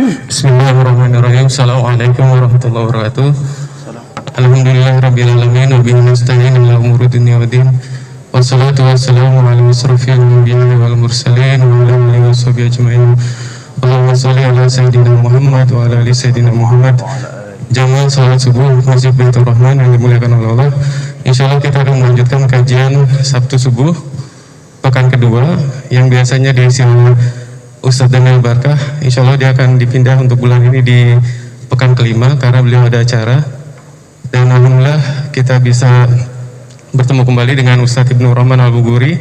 Bismillahirrahmanirrahim. Assalamualaikum warahmatullahi wabarakatuh. Alhamdulillahirrabbilalamin. Wa bihi nasta'in ala umuri dunya waddin. Wassalatu wassalamu ala asrofil anbiya'i wal mursalin wa ala alihi washabihi ajma'in. Allahumma shalli ala sayyidina Muhammad wa ala ali sayyidina Muhammad. Jamaah salat subuh Masjid Baitur Rahman yang dimuliakan oleh Allah. Insyaallah kita akan melanjutkan kajian Sabtu subuh pekan kedua yang biasanya diisi oleh Ustadz Daniel Barkah. Insya Allah dia akan dipindah untuk bulan ini di pekan kelima karena beliau ada acara. Dan alhamdulillah kita bisa bertemu kembali dengan Ustadz Ibnu Rahman Al-Buguri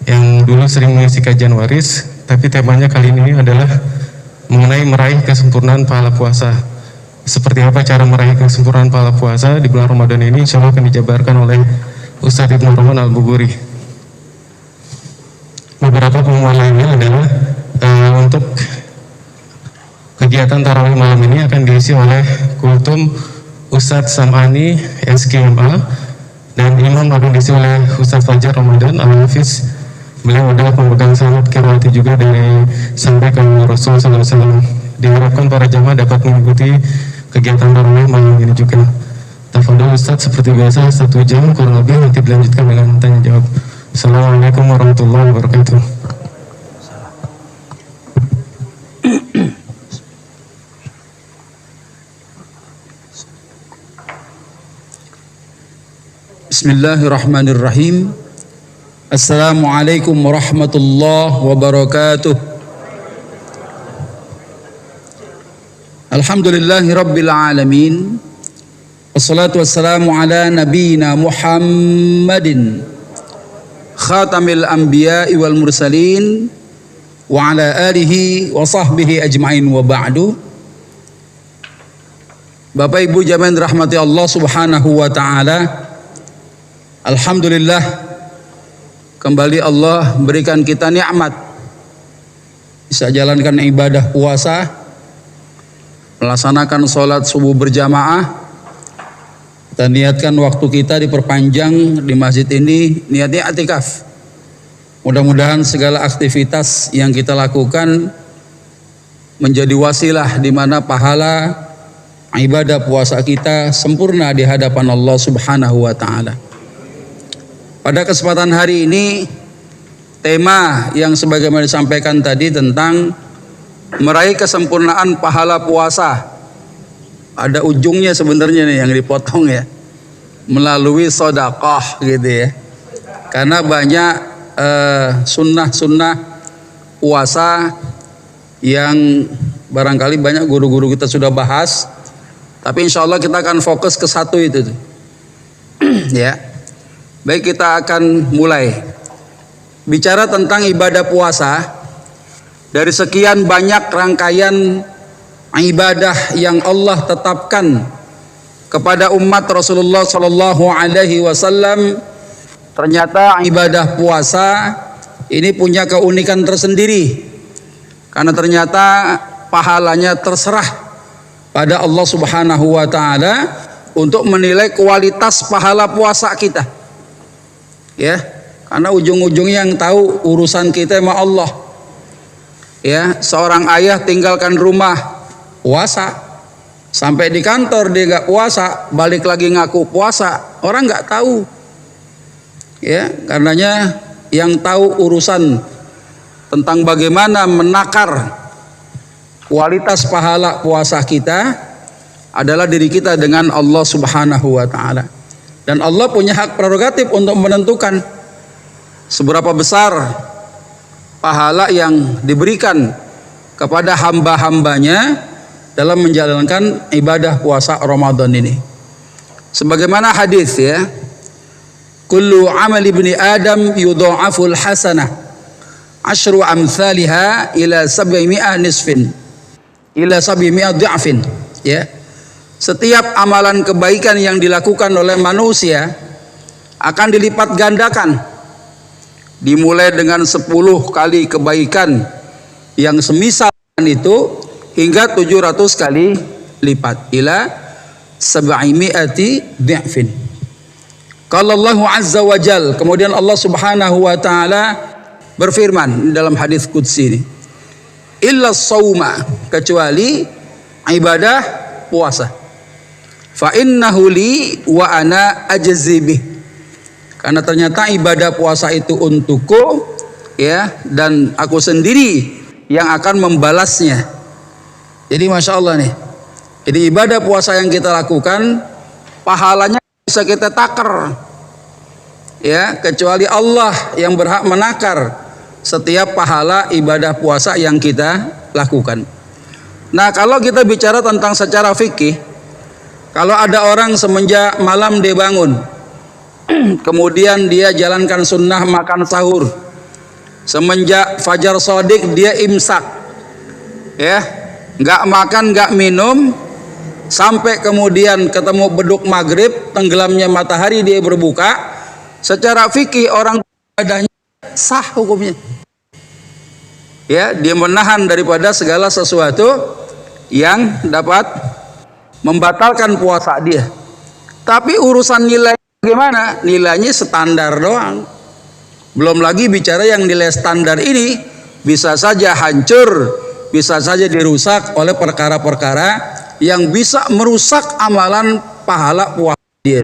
yang dulu sering mengisi kajian waris. Tapi temanya kali ini adalah mengenai meraih kesempurnaan pahala puasa. Seperti apa cara meraih kesempurnaan pahala puasa di bulan Ramadan ini, insya Allah akan dijabarkan oleh Ustadz Ibnu Rahman Al-Buguri. Beberapa pengumuman lainnya adalah untuk kegiatan tarawih malam ini akan diisi oleh Kultum Ustadz Sam'ani SKMA dan imam akan diisi oleh Ustadz Fajar Ramadan Al-Hafiz. Beliau adalah pemegang sanad qiraati juga dari sampaikan Rasul SAW. Diharapkan para jamaah dapat mengikuti kegiatan tarawih malam ini juga. Tafadhol Ustadz, seperti biasa 1 jam kurang lebih, nanti dilanjutkan dengan tanya jawab. Assalamualaikum warahmatullahi wabarakatuh. Bismillahirrahmanirrahim. Assalamualaikum warahmatullahi wabarakatuh. Alhamdulillahi rabbil alamin. Wassalatu wassalamu ala nabiyyina Muhammadin khatamil anbiya'i wal mursalin wa ala alihi wa sahbihi ajma'in wa ba'du. Bapak Ibu jamaah rahmati Allah Subhanahu wa taala. Alhamdulillah, kembali Allah berikan kita nikmat bisa jalankan ibadah puasa, melaksanakan sholat subuh berjamaah. Kita niatkan waktu kita diperpanjang di masjid ini, niatnya i'tikaf. Mudah-mudahan segala aktivitas yang kita lakukan menjadi wasilah di mana pahala ibadah puasa kita sempurna di hadapan Allah Subhanahu wa taala. Pada kesempatan hari ini, tema yang sebagaimana disampaikan tadi tentang meraih kesempurnaan pahala puasa. Ada ujungnya sebenarnya nih yang dipotong ya, melalui sedekah gitu ya. Karena banyak sunnah-sunnah puasa yang barangkali banyak guru-guru kita sudah bahas. Tapi insya Allah kita akan fokus ke satu itu ya. Baik, kita akan mulai bicara tentang ibadah puasa. Dari sekian banyak rangkaian ibadah yang Allah tetapkan kepada umat Rasulullah Sallallahu Alaihi Wasallam, ternyata ibadah puasa ini punya keunikan tersendiri, karena ternyata pahalanya terserah pada Allah Subhanahu Wa Taala untuk menilai kualitas pahala puasa kita. Ya, karena ujung-ujungnya yang tahu urusan kita sama Allah. Ya, seorang ayah tinggalkan rumah puasa, sampai di kantor dia nggak puasa, balik lagi ngaku puasa, orang nggak tahu. Ya, karenanya yang tahu urusan tentang bagaimana menakar kualitas pahala puasa kita adalah diri kita dengan Allah Subhanahu wa taala. Dan Allah punya hak prerogatif untuk menentukan seberapa besar pahala yang diberikan kepada hamba-hambanya dalam menjalankan ibadah puasa Ramadan ini. Sebagaimana hadis ya, kullu amali ibni Adam yudha'aful hasanah asyru amthaliha ila 700 nisfin ila 700 dha'fin ya. Setiap amalan kebaikan yang dilakukan oleh manusia akan dilipat gandakan, dimulai dengan 10 kali kebaikan yang semisal itu hingga 700 kali lipat, ila 700 dha'fin. Qala Allah azza wa jal, kemudian Allah Subhanahu wa taala berfirman dalam hadis qudsi ini, illa shauma, kecuali ibadah puasa. Fa innahu li wa ana ajzi bih. Karena ternyata ibadah puasa itu untukku, ya, dan aku sendiri yang akan membalasnya. Jadi masya Allah nih. Jadi ibadah puasa yang kita lakukan, pahalanya bisa kita takar, ya, kecuali Allah yang berhak menakar setiap pahala ibadah puasa yang kita lakukan. Nah, kalau kita bicara tentang secara fikih, kalau ada orang semenjak malam dia bangun, kemudian dia jalankan sunnah makan sahur, semenjak fajar shadiq dia imsak, ya, nggak makan nggak minum sampai kemudian ketemu beduk maghrib, tenggelamnya matahari dia berbuka. Secara fikih orang ibadahnya sah hukumnya, ya, dia menahan daripada segala sesuatu yang dapat membatalkan puasa dia. Tapi urusan nilai bagaimana? Nilainya standar doang. Belum lagi bicara yang nilai standar ini bisa saja hancur, bisa saja dirusak oleh perkara-perkara yang bisa merusak amalan pahala puasa dia.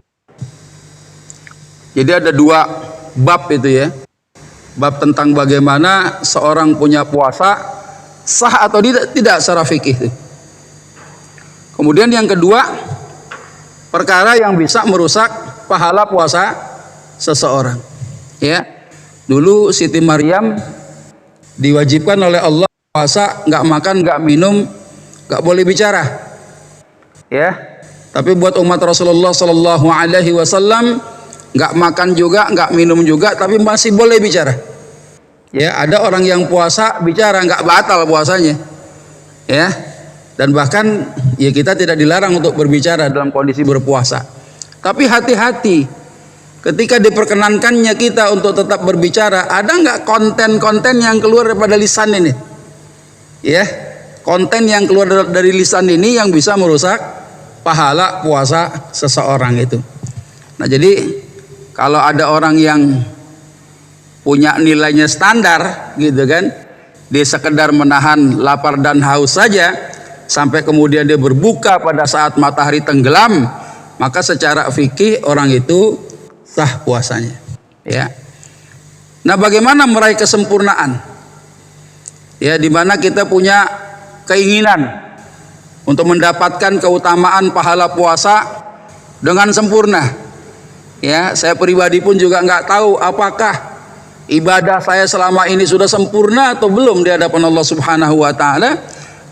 Jadi ada dua bab itu, ya. Bab tentang bagaimana seorang punya puasa sah atau tidak secara fikih. Kemudian yang kedua, perkara yang bisa merusak pahala puasa seseorang, ya. Dulu Siti Maryam diwajibkan oleh Allah puasa, nggak makan, nggak minum, nggak boleh bicara, ya. Tapi buat umat Rasulullah Sallallahu Alaihi Wasallam nggak makan juga, nggak minum juga, tapi masih boleh bicara. Ya, ada orang yang puasa bicara, nggak batal puasanya, ya. Dan bahkan ya kita tidak dilarang untuk berbicara dalam kondisi berpuasa. Tapi hati-hati ketika diperkenankannya kita untuk tetap berbicara, ada nggak konten-konten yang keluar daripada lisan ini, ya, konten yang keluar dari lisan ini yang bisa merusak pahala puasa seseorang itu. Nah, jadi kalau ada orang yang punya nilainya standar gitu kan, dia sekedar menahan lapar dan haus saja sampai kemudian dia berbuka pada saat matahari tenggelam, maka secara fikih orang itu sah puasanya, ya. Nah, bagaimana meraih kesempurnaan? Ya, di mana kita punya keinginan untuk mendapatkan keutamaan pahala puasa dengan sempurna. Ya, saya pribadi pun juga nggak tahu apakah ibadah saya selama ini sudah sempurna atau belum di hadapan Allah Subhanahu wa taala,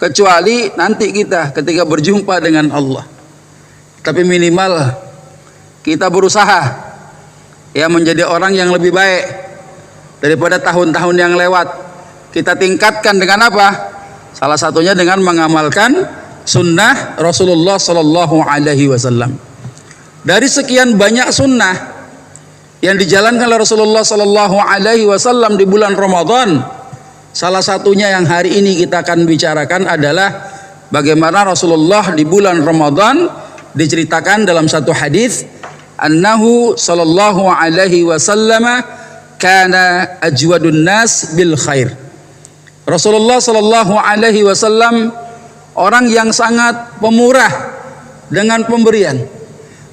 kecuali nanti kita ketika berjumpa dengan Allah. Tapi minimal kita berusaha, ya, menjadi orang yang lebih baik daripada tahun-tahun yang lewat. Kita tingkatkan dengan apa? Salah satunya dengan mengamalkan sunnah Rasulullah Sallallahu Alaihi Wasallam. Dari sekian banyak sunnah yang dijalankan oleh Rasulullah Sallallahu Alaihi Wasallam di bulan Ramadan, salah satunya yang hari ini kita akan bicarakan adalah bagaimana Rasulullah di bulan Ramadan diceritakan dalam satu hadis, annahu Sallallahu Alaihi Wasallam kana ajwadun nas bil khair. Rasulullah Sallallahu Alaihi Wasallam orang yang sangat pemurah dengan pemberian.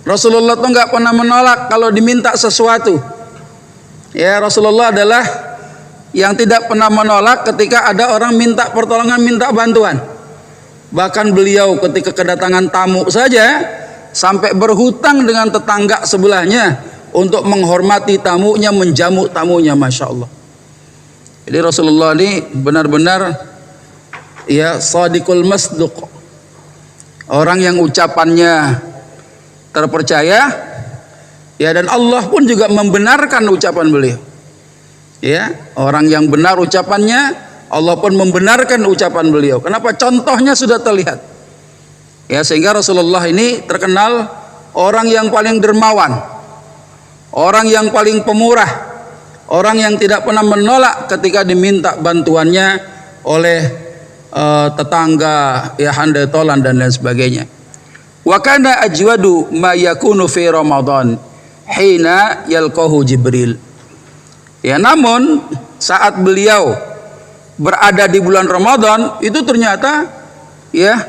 Rasulullah tuh nggak pernah menolak kalau diminta sesuatu. Ya, Rasulullah adalah yang tidak pernah menolak ketika ada orang minta pertolongan, minta bantuan. Bahkan beliau ketika kedatangan tamu saja sampai berhutang dengan tetangga sebelahnya untuk menghormati tamunya, menjamu tamunya, masya Allah. Jadi Rasulullah ini benar-benar, ya, shadiqul masduq, orang yang ucapannya terpercaya, ya, dan Allah pun juga membenarkan ucapan beliau, ya, orang yang benar ucapannya, Allah pun membenarkan ucapan beliau. Kenapa? Contohnya sudah terlihat, ya, sehingga Rasulullah ini terkenal orang yang paling dermawan, orang yang paling pemurah, orang yang tidak pernah menolak ketika diminta bantuannya oleh tetangga, ya, handai tolan dan lain sebagainya. Wa kana ajwadu ma yakunu fi Ramadan hina yalqahu Jibril. Ya, namun saat beliau berada di bulan Ramadan itu ternyata ya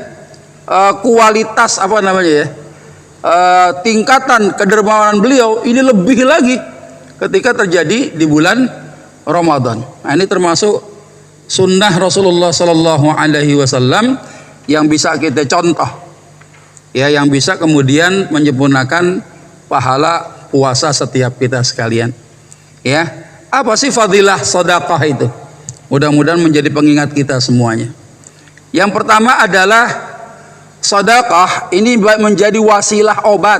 kualitas apa namanya ya, tingkatan kedermawanan beliau ini lebih lagi ketika terjadi di bulan Ramadan. Nah, ini termasuk sunnah Rasulullah Sallallahu Alaihi Wasallam yang bisa kita contoh, ya, yang bisa kemudian menyempurnakan pahala puasa setiap kita sekalian. Ya, apa sih fadilah sedekah itu? Mudah-mudahan menjadi pengingat kita semuanya. Yang pertama adalah sedekah ini menjadi wasilah obat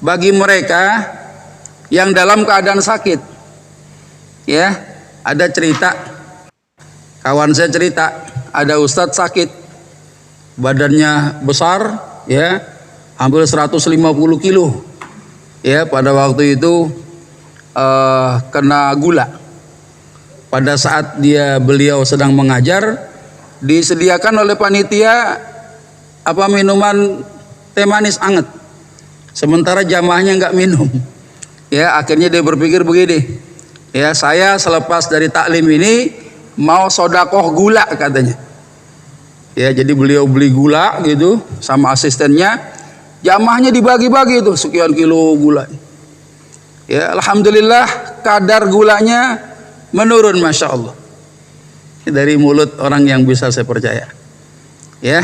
bagi mereka yang dalam keadaan sakit. Ya, ada cerita, kawan saya cerita, ada ustadz sakit, badannya besar, ya, hampir 150 kilo, ya, pada waktu itu kena gula. Pada saat beliau sedang mengajar, disediakan oleh panitia minuman teh manis anget, sementara jamaahnya nggak minum. Ya, akhirnya dia berpikir begini, ya, saya selepas dari taklim ini mau sodakoh gula katanya. Ya, jadi beliau beli gula gitu sama asistennya, jamaahnya dibagi-bagi itu sekian kilo gula. Ya, alhamdulillah kadar gulanya menurun, masya Allah. Dari mulut orang yang bisa saya percaya. Ya,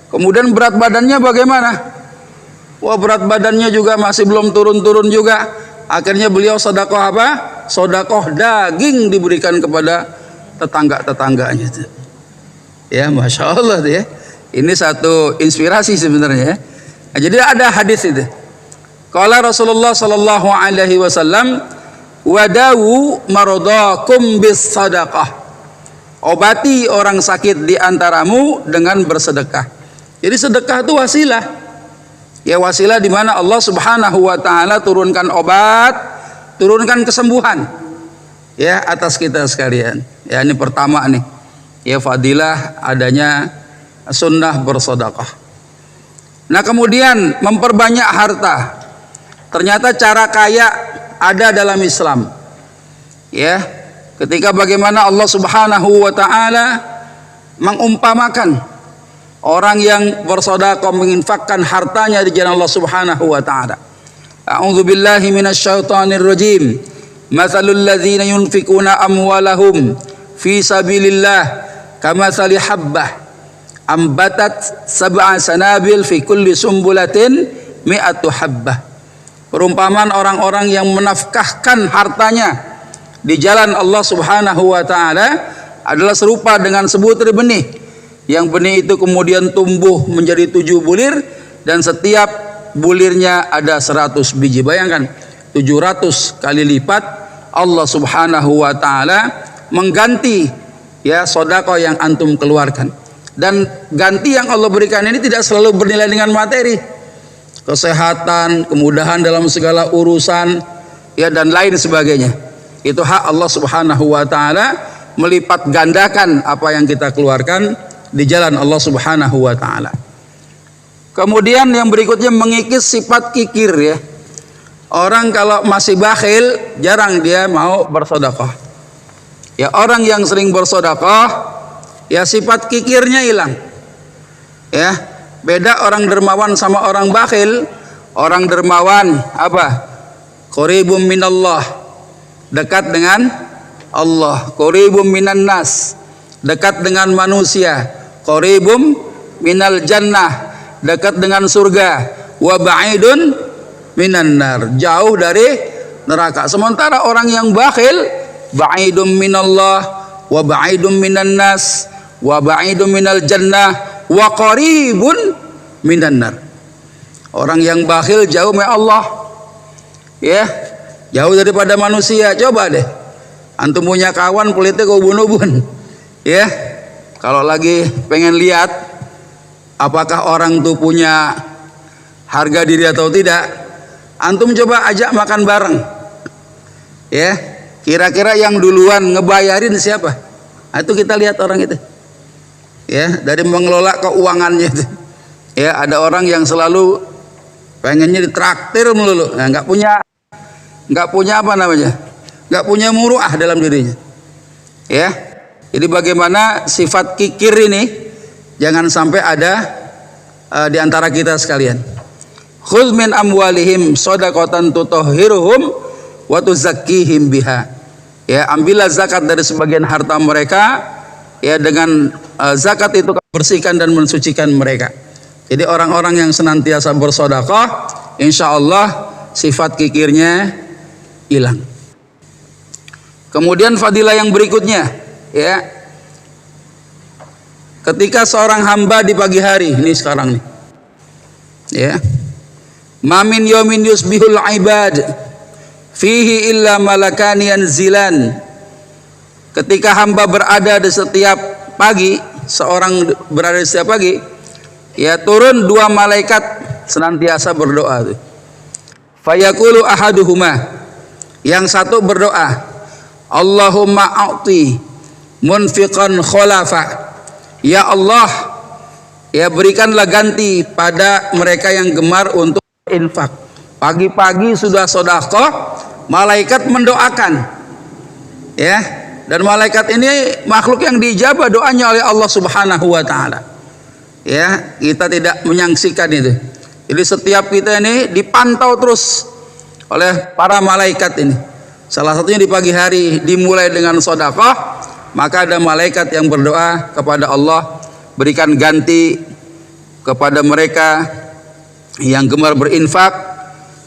kemudian berat badannya bagaimana? Wah, berat badannya juga masih belum turun-turun juga. Akhirnya beliau sedekah apa? Sedekah daging diberikan kepada tetangga-tetangganya. Ya, masya Allah ya. Ini satu inspirasi sebenarnya. Nah, jadi ada hadis itu. Qala Rasulullah Sallallahu Alaihi Wasallam, wadawu maradakum bis sadaqah. Obati orang sakit di antaramu dengan bersedekah. Jadi sedekah itu wasilah. Ya, wasilah di mana Allah Subhanahu wa taala turunkan obat, turunkan kesembuhan, ya, atas kita sekalian. Ya, ini pertama nih. Ya, fadilah adanya sunnah bersedekah. Nah, kemudian memperbanyak harta. Ternyata cara kaya ada dalam Islam. Ya, ketika bagaimana Allah Subhanahu wa taala mengumpamakan orang yang bersedekah menginfakkan hartanya di jalan Allah Subhanahu wa taala. A'udzu billahi minasyaitonir rajim. Matsalul ladzina yunfikuna amwalahum fi sabilillah kamatsali habbah ambatat sab'a sanabil fi kulli sumbulatin mi'atu habbah. Perumpamaan orang-orang yang menafkahkan hartanya di jalan Allah Subhanahu wa taala adalah serupa dengan sebutir benih. Yang benih itu kemudian tumbuh menjadi 7 bulir dan setiap bulirnya ada 100 biji. Bayangkan 700 kali lipat Allah Subhanahu wa taala mengganti, ya, sedekah yang antum keluarkan. Dan ganti yang Allah berikan ini tidak selalu bernilai dengan materi. Kesehatan, kemudahan dalam segala urusan, ya, dan lain sebagainya. Itu hak Allah Subhanahu wa taala melipat gandakan apa yang kita keluarkan di jalan Allah Subhanahu wa taala. Kemudian yang berikutnya mengikis sifat kikir, ya. Orang kalau masih bakhil jarang dia mau bersedekah. Ya, orang yang sering bersedekah, ya, sifat kikirnya hilang. Ya, beda orang dermawan sama orang bakhil. Orang dermawan apa? Qaribum minallah, dekat dengan Allah. Qaribum minan nas, dekat dengan manusia. Qaribum minal jannah, dekat dengan surga. Wa ba'idun minan nar, jauh dari neraka. Sementara orang yang bakhil, ba'idum minallah wa ba'idum minan nas wa ba'idum minal jannah wa qaribun minan nar. Orang yang bakhil jauh dari Allah, ya, jauh daripada manusia. Coba deh, antum punya kawan pelitnya ke ubun-ubun, ya, kalau lagi pengen lihat apakah orang tuh punya harga diri atau tidak, antum coba ajak makan bareng, ya, kira-kira yang duluan ngebayarin siapa? Nah, itu kita lihat orang itu, ya, dari mengelola keuangannya itu. Ya, ada orang yang selalu pengennya ditraktir melulu, nah, nggak punya apa namanya, nggak punya muruah dalam dirinya. Ya, jadi bagaimana sifat kikir ini jangan sampai ada di antara kita sekalian. Khudz min amwalihim shadaqatan tutahhiruhum wa tuzakkihim biha. Ya, ambillah zakat dari sebagian harta mereka, ya, dengan zakat itu bersihkan dan mensucikan mereka. Jadi orang-orang yang senantiasa bersedekah, insya Allah sifat kikirnya hilang. Kemudian fadilah yang berikutnya, ya, ketika seorang hamba di pagi hari, ini sekarang nih, ya, mamin yomin yusbihul ibad fihi illa malakani yanzilan. Ketika hamba berada di setiap pagi, seorang berada di setiap pagi, ya, turun dua malaikat senantiasa berdoa. Fayaqulu ahaduhuma, yang satu berdoa, Allahumma a'ti munfiqan khalafa. Ya Allah, ya, berikanlah ganti pada mereka yang gemar untuk infak. Pagi-pagi sudah sedekah, malaikat mendoakan, ya, dan malaikat ini makhluk yang diijabah doanya oleh Allah Subhanahu wa taala. Ya, kita tidak menyaksikan itu. Jadi setiap kita ini dipantau terus oleh para malaikat ini. Salah satunya di pagi hari dimulai dengan sedekah, maka ada malaikat yang berdoa kepada Allah, berikan ganti kepada mereka yang gemar berinfak,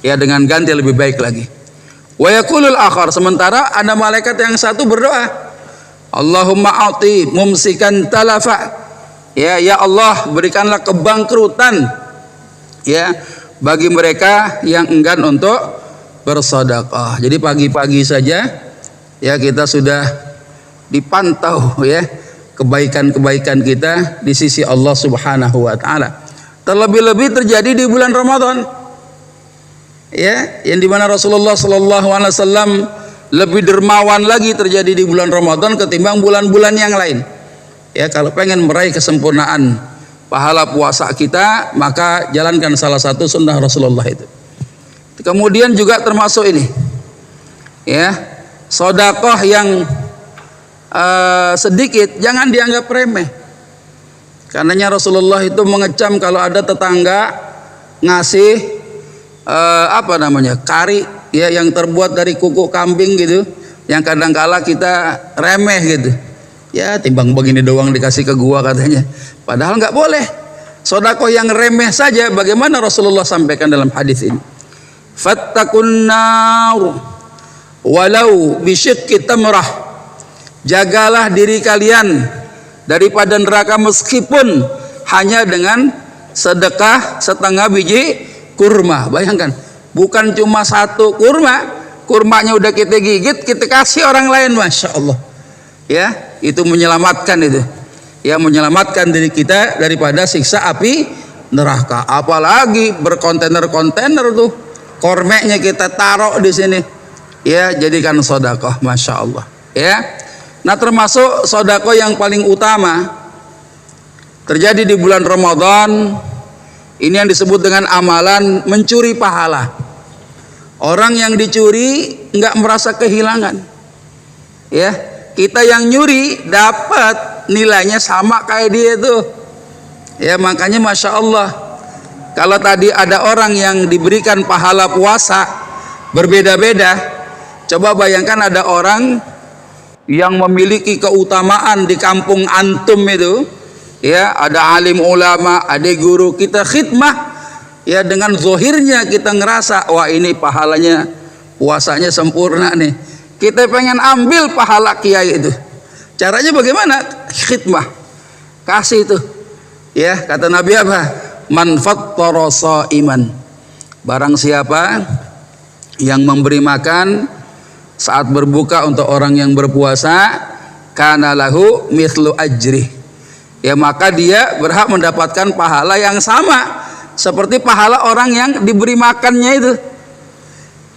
ya, dengan ganti lebih baik lagi. Wa yaqulul akhar, sementara ada malaikat yang satu berdoa, Allahumma a'ti mumsikan talafa. Ya, ya Allah, berikanlah kebangkrutan, ya, bagi mereka yang enggan untuk bersedekah. Jadi pagi-pagi saja, ya, kita sudah dipantau, ya, kebaikan-kebaikan kita di sisi Allah Subhanahu wa taala. Terlebih-lebih terjadi di bulan Ramadan, ya, yang dimana Rasulullah sallallahu alaihi wasallam lebih dermawan lagi terjadi di bulan Ramadan ketimbang bulan-bulan yang lain. Ya, kalau pengen meraih kesempurnaan pahala puasa kita, maka jalankan salah satu sunnah Rasulullah itu. Kemudian juga termasuk ini, ya, sedekah yang sedikit jangan dianggap remeh. Karenanya Rasulullah itu mengecam kalau ada tetangga ngasih kari, ya, yang terbuat dari kuku kambing gitu, yang kadang-kala kita remeh gitu. Ya, timbang begini doang dikasih ke gua katanya. Padahal nggak boleh. Sedekah yang remeh saja, bagaimana Rasulullah sampaikan dalam hadis ini. Fattakun nar walau bisyikki tamrah. Jagalah diri kalian daripada neraka meskipun hanya dengan sedekah setengah biji kurma. Bayangkan, bukan cuma satu kurma, kurmanya udah kita gigit, kita kasih orang lain, masya Allah. Ya, itu menyelamatkan itu, ya, menyelamatkan diri kita daripada siksa api neraka. Apalagi berkontainer-kontainer tuh, kormeknya kita taruh di sini, ya, jadikan sedekah, masya Allah, ya. Nah, termasuk sedekah yang paling utama terjadi di bulan Ramadan ini yang disebut dengan amalan mencuri pahala. Orang yang dicuri nggak merasa kehilangan, ya. Kita yang nyuri dapat nilainya sama kayak dia tuh, ya. Makanya masya Allah, kalau tadi ada orang yang diberikan pahala puasa berbeda-beda, coba bayangkan ada orang yang memiliki keutamaan di kampung antum itu, ya, ada alim ulama, ada guru, kita khidmah, ya, dengan zohirnya kita ngerasa, wah, ini pahalanya puasanya sempurna nih. Kita pengen ambil pahala kiai itu. Caranya bagaimana? Khidmah. Kasih itu. Ya, kata Nabi apa? Man fattara shaiman. Barang siapa yang memberi makan saat berbuka untuk orang yang berpuasa, kana lahu mithlu ajri. Ya, maka dia berhak mendapatkan pahala yang sama seperti pahala orang yang diberi makannya itu.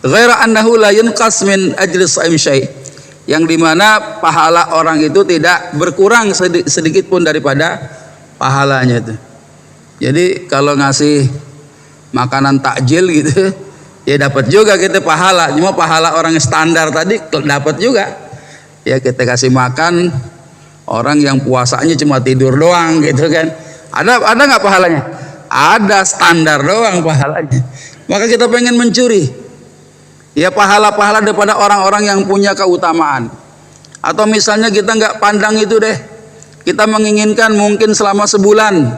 Ghaira annahu la yunqas min ajri shaim syai', yang dimana pahala orang itu tidak berkurang sedikit pun daripada pahalanya itu. Jadi kalau ngasih makanan takjil gitu, ya dapat juga kita pahala. Cuma pahala orang standar tadi dapat juga. Ya, kita kasih makan orang yang puasanya cuma tidur doang gitu kan. Ada nggak pahalanya? Ada, standar doang pahalanya. Maka kita pengen mencuri ya pahala-pahala daripada orang-orang yang punya keutamaan. Atau misalnya kita nggak pandang itu deh, kita menginginkan mungkin selama sebulan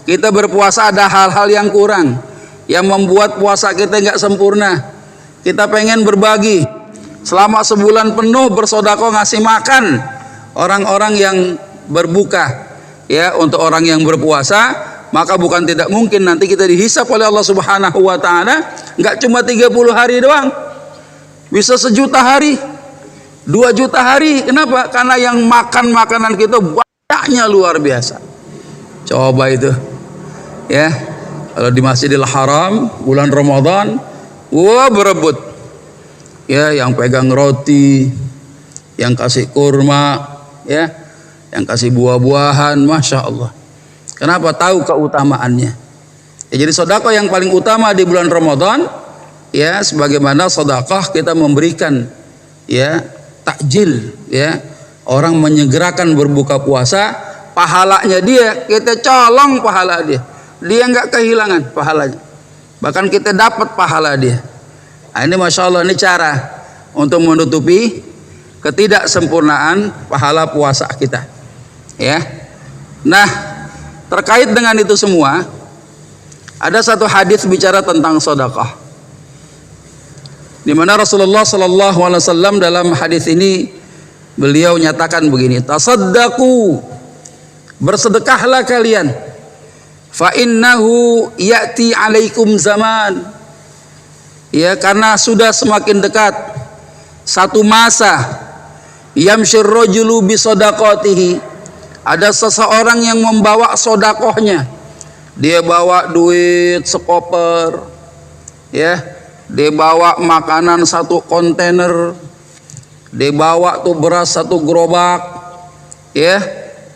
kita berpuasa ada hal-hal yang kurang, yang membuat puasa kita nggak sempurna. Kita pengen berbagi selama sebulan penuh, bersedekah, ngasih makan orang-orang yang berbuka ya, untuk orang yang berpuasa. Maka bukan tidak mungkin nanti kita dihisap oleh Allah Subhanahu wa taala, enggak cuma 30 hari doang. Bisa 1 juta hari, 2 juta hari. Kenapa? Karena yang makan makanan kita banyaknya luar biasa. Coba itu. Ya. Kalau di Masjidil Haram bulan Ramadan, wah berebut. Ya, yang pegang roti, yang kasih kurma, ya, yang kasih buah-buahan, Masya Allah. Kenapa? Tahu keutamaannya. Ya, jadi sedekah yang paling utama di bulan Ramadan, ya, sebagaimana sedekah kita memberikan, ya, takjil, ya, orang menyegerakan berbuka puasa, pahalanya dia kita colong pahala dia nggak kehilangan pahalanya, bahkan kita dapat pahala dia. Nah, ini Masya Allah, ini cara untuk menutupi ketidaksempurnaan pahala puasa kita, ya. Nah, terkait dengan itu semua, ada satu hadis bicara tentang sedekah, di mana Rasulullah Sallallahu Alaihi Wasallam dalam hadis ini beliau nyatakan begini: tasaddaqu, bersedekahlah kalian, fa innahu ya'ti alaikum zaman, ya, karena sudah semakin dekat satu masa, yamshir rajulu bi sadaqatihi, ada seseorang yang membawa sodakohnya. Dia bawa duit sekoper, ya, dia bawa makanan 1 kontainer, dia bawa tuh beras 1 gerobak, ya.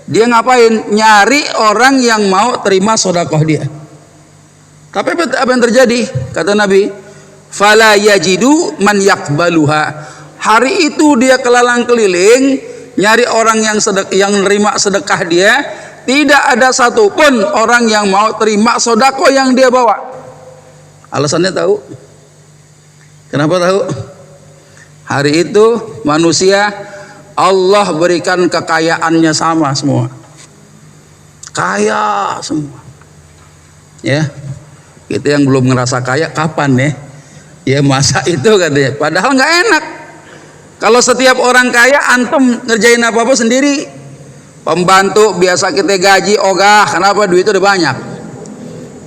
Dia ngapain? Nyari orang yang mau terima sodakoh dia. Tapi apa yang terjadi? Kata Nabi, fala yajidu man yakbaluha. Hari itu dia kelalang keliling nyari orang yang nerima sedekah dia, tidak ada satupun orang yang mau terima sedekah yang dia bawa. Alasannya tahu? Kenapa tahu? Hari itu manusia Allah berikan kekayaannya sama semua, kaya semua, ya. Kita yang belum ngerasa kaya kapan ya? Ya masa itu katanya. Padahal nggak enak. Kalau setiap orang kaya, antum ngerjain apa-apa sendiri. Pembantu biasa kita gaji ogah, kenapa? Duit itu udah banyak.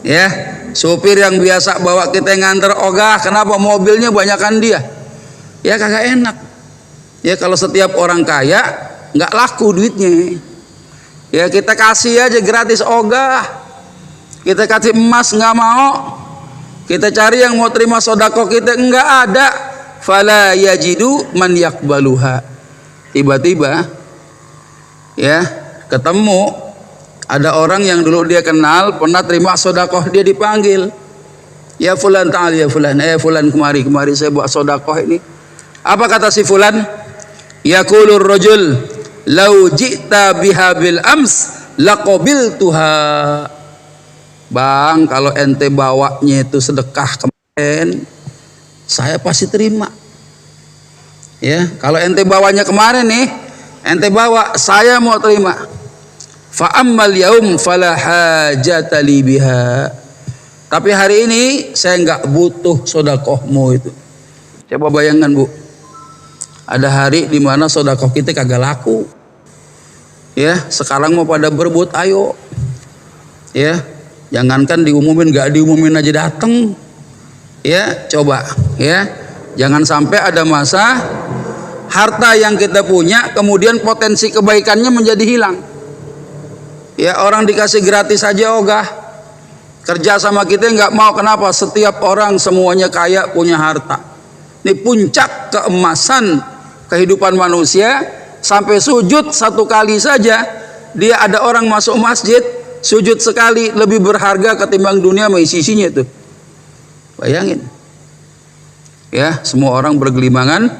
Ya, supir yang biasa bawa kita nganter ogah, kenapa? Mobilnya banyakan dia. Ya kagak enak. Ya kalau setiap orang kaya nggak laku duitnya. Ya kita kasih aja gratis ogah, kita kasih emas nggak mau, kita cari yang mau terima sodako kita nggak ada. Fala yajidu man yakbaluha. Tiba-tiba ya ketemu ada orang yang dulu dia kenal, pernah terima sodakoh, dia dipanggil, ya fulan ta'al, ya fulan, fulan kemari saya buat sodakoh ini. Apa kata si fulan? Yaqulur rajul lau ji'ta biha bil ams laqabiltuha. Bang, kalau ente bawanya itu sedekah kemarin, saya pasti terima. Ya, kalau ente bawanya kemarin nih, ente bawa, saya mau terima. Fa ammal yaum fala hajata li biha. Tapi hari ini saya nggak butuh sedekahmu itu. Coba bayangkan, Bu. Ada hari di mana sedekah kita kagak laku. Ya, sekarang mau pada berebut, ayo. Ya, jangankan diumumin, nggak diumumin aja datang. Ya, coba ya, jangan sampai ada masa harta yang kita punya kemudian potensi kebaikannya menjadi hilang. Ya, orang dikasih gratis aja ogah, kerja sama kita nggak mau. Kenapa? Setiap orang semuanya kaya, punya harta. Ini puncak keemasan kehidupan manusia. Sampai sujud 1 kali saja, dia ada orang masuk masjid sujud sekali lebih berharga ketimbang dunia sama isi-isinya itu. Bayangin, ya, semua orang bergelimangan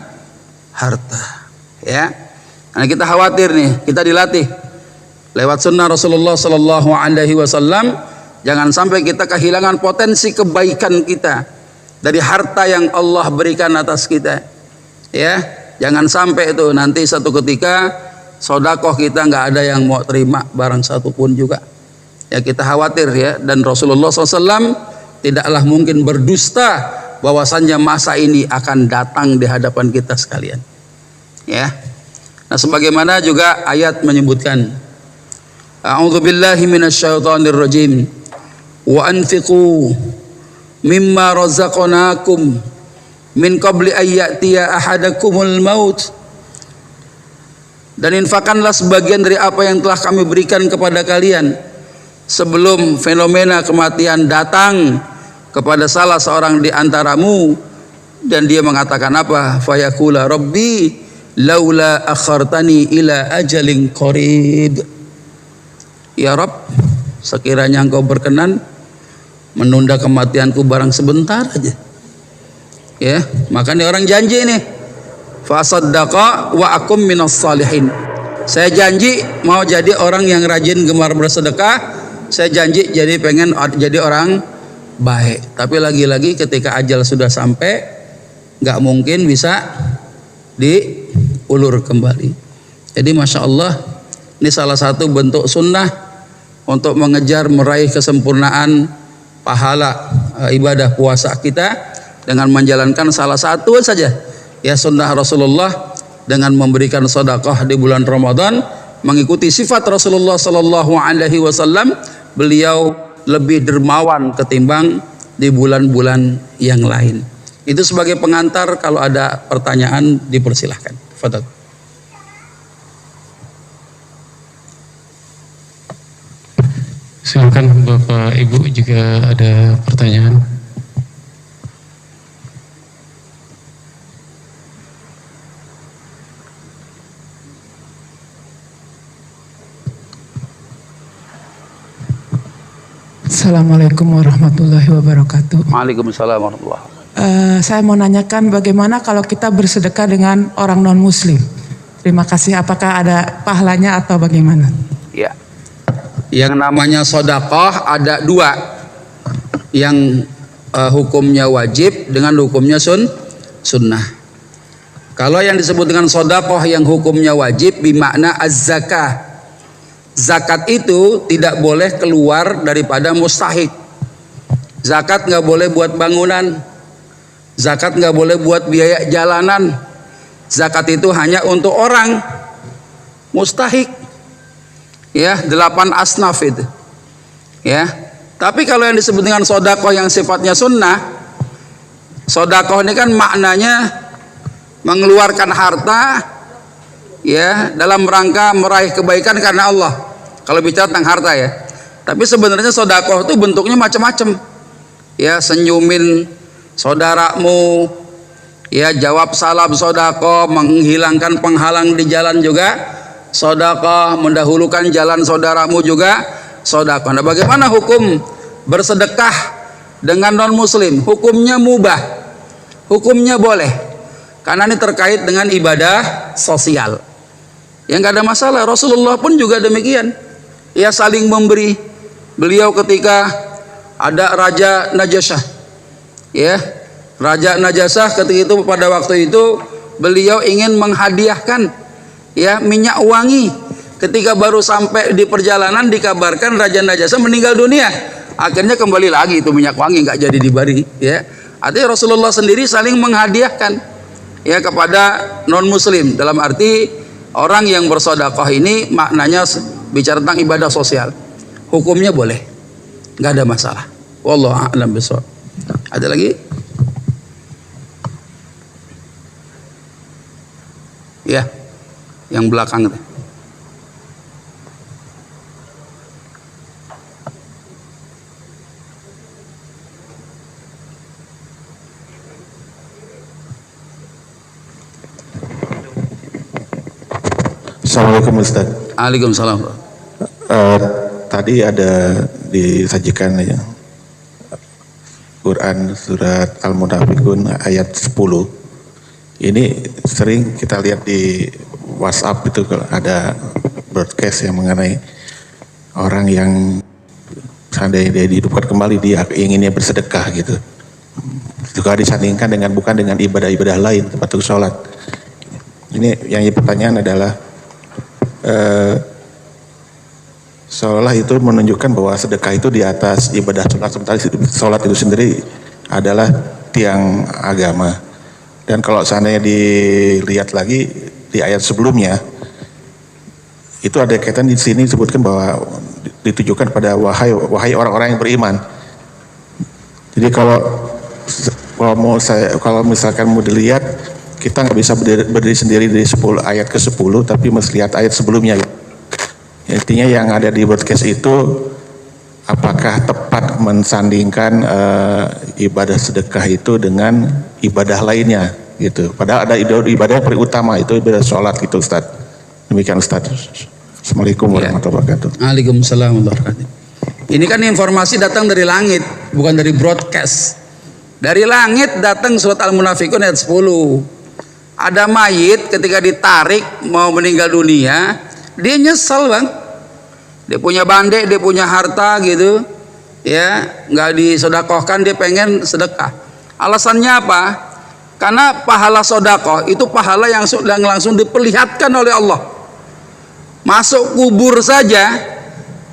harta, ya. Nah, kita khawatir nih, kita dilatih. lewat sunnah Rasulullah Sallallahu Alaihi Wasallam. Jangan sampai kita kehilangan potensi kebaikan kita dari harta yang Allah berikan atas kita. Ya, jangan sampai itu nanti satu ketika sodakoh kita nggak ada yang mau terima barang satu pun juga. Ya, kita khawatir ya. Dan Rasulullah SAW tidaklah mungkin berdusta bahwasannya masa ini akan datang di hadapan kita sekalian. Ya. Nah, sebagaimana juga ayat menyebutkan, A'udzubillahi minasyaitonirrajim. Wa anfiqu mimma razaqnakum min qabli ayyatiya ahadakumul maut. Dan infakkanlah sebagian dari apa yang telah kami berikan kepada kalian sebelum fenomena kematian datang kepada salah seorang di antaramu, dan dia mengatakan apa? Fayaqula rabbi laula akhartani ila ajalin qarib. Ya Rabb, sekiranya engkau berkenan menunda kematianku barang sebentar aja. Ya, makanya orang janji nih, fasaddaqa wa akum minas salihin. Saya janji mau jadi orang yang rajin gemar bersedekah. Saya janji pengen jadi orang baik. Tapi lagi-lagi ketika ajal sudah sampai, nggak mungkin bisa diulur kembali. Jadi masya Allah, ini salah satu bentuk sunnah untuk mengejar meraih kesempurnaan pahala ibadah puasa kita dengan menjalankan salah satu saja ya sunnah Rasulullah, dengan memberikan sedekah di bulan Ramadan, mengikuti sifat Rasulullah Sallallahu Alaihi Wasallam. Beliau lebih dermawan ketimbang di bulan-bulan yang lain. Itu sebagai pengantar. Kalau ada pertanyaan dipersilahkan. Fadhal. Silakan Bapak Ibu jika ada pertanyaan. Assalamualaikum warahmatullahi wabarakatuh. Waalaikumsalam warahmatullahi wabarakatuh. Saya mau nanyakan bagaimana kalau kita bersedekah dengan orang non muslim. Terima kasih. Apakah ada pahalanya atau bagaimana? Ya. Yang namanya sedekah ada dua, yang hukumnya wajib dengan hukumnya sunnah. Kalau yang disebut dengan sedekah yang hukumnya wajib bermakna az-zakah. Zakat itu tidak boleh keluar daripada mustahik. Zakat nggak boleh buat bangunan. Zakat nggak boleh buat biaya jalanan. Zakat itu hanya untuk orang mustahik. Ya, 8 asnaf itu. Ya. Tapi kalau yang disebut dengan sedekah yang sifatnya sunnah, sedekah ini kan maknanya mengeluarkan harta ya dalam rangka meraih kebaikan karena Allah. Kalau bicara tentang harta ya. Tapi sebenarnya sedekah itu bentuknya macam-macam. Ya, senyumin saudaramu, ya jawab salam sedekah, menghilangkan penghalang di jalan juga sedekah, mendahulukan jalan saudaramu juga sedekah. Nah, bagaimana hukum bersedekah dengan non muslim? Hukumnya mubah. Hukumnya boleh. Karena ini terkait dengan ibadah sosial. Yang nggak ada masalah. Rasulullah pun juga demikian. Ya, saling memberi. Beliau ketika ada Raja Najasah, ya, Raja Najasah ketika itu pada waktu itu beliau ingin menghadiahkan ya minyak wangi. Ketika baru sampai di perjalanan dikabarkan Raja Najasah meninggal dunia. Akhirnya kembali lagi itu minyak wangi, nggak jadi diberi. Ya, artinya Rasulullah sendiri saling menghadiahkan ya kepada non muslim. Dalam arti orang yang bersedekah ini maknanya bicara tentang ibadah sosial. Hukumnya boleh, nggak ada masalah. Wallahu a'lam bishawab. Ada lagi? Ya, yang belakang itu. Assalamualaikum Ustaz. Waalaikumsalam. Tadi ada disajikan ya Quran surat Al-Munafiqun ayat 10. Ini sering kita lihat di WhatsApp itu kalau ada broadcast yang mengenai orang yang seandainya dia dihidupkan kembali dia inginnya bersedekah gitu. Juga disandingkan dengan bukan dengan ibadah-ibadah lain termasuk sholat. Ini yang pertanyaan adalah seolah itu menunjukkan bahwa sedekah itu di atas ibadah sholat, sementara sholat itu sendiri adalah tiang agama. Dan kalau seandainya dilihat lagi di ayat sebelumnya, itu ada kaitan di sini disebutkan bahwa ditujukan pada wahai orang-orang yang beriman. Jadi kalau misalkan mau dilihat, kita nggak bisa berdiri sendiri dari ayat ke-10, tapi mesti lihat ayat sebelumnya. Intinya yang ada di broadcast itu apakah tepat mensandingkan ibadah sedekah itu dengan ibadah lainnya gitu. Padahal ada ibadah yang paling utama itu ibadah sholat gitu, Ustaz. Demikian, Ustaz. Assalamualaikum warahmatullahi wabarakatuh. Waalaikumsalam warahmatullahi wabarakatuh. Ini kan informasi datang dari langit, bukan dari broadcast. Dari langit datang surat Al-Munafikun ayat 10. Ada mayit ketika ditarik mau meninggal dunia, dia nyesel, Bang. Dia punya bandek, dia punya harta gitu, ya, nggak disodakohkan, dia pengen sedekah. Alasannya apa? Karena pahala sodakoh itu pahala yang langsung diperlihatkan oleh Allah. Masuk kubur saja,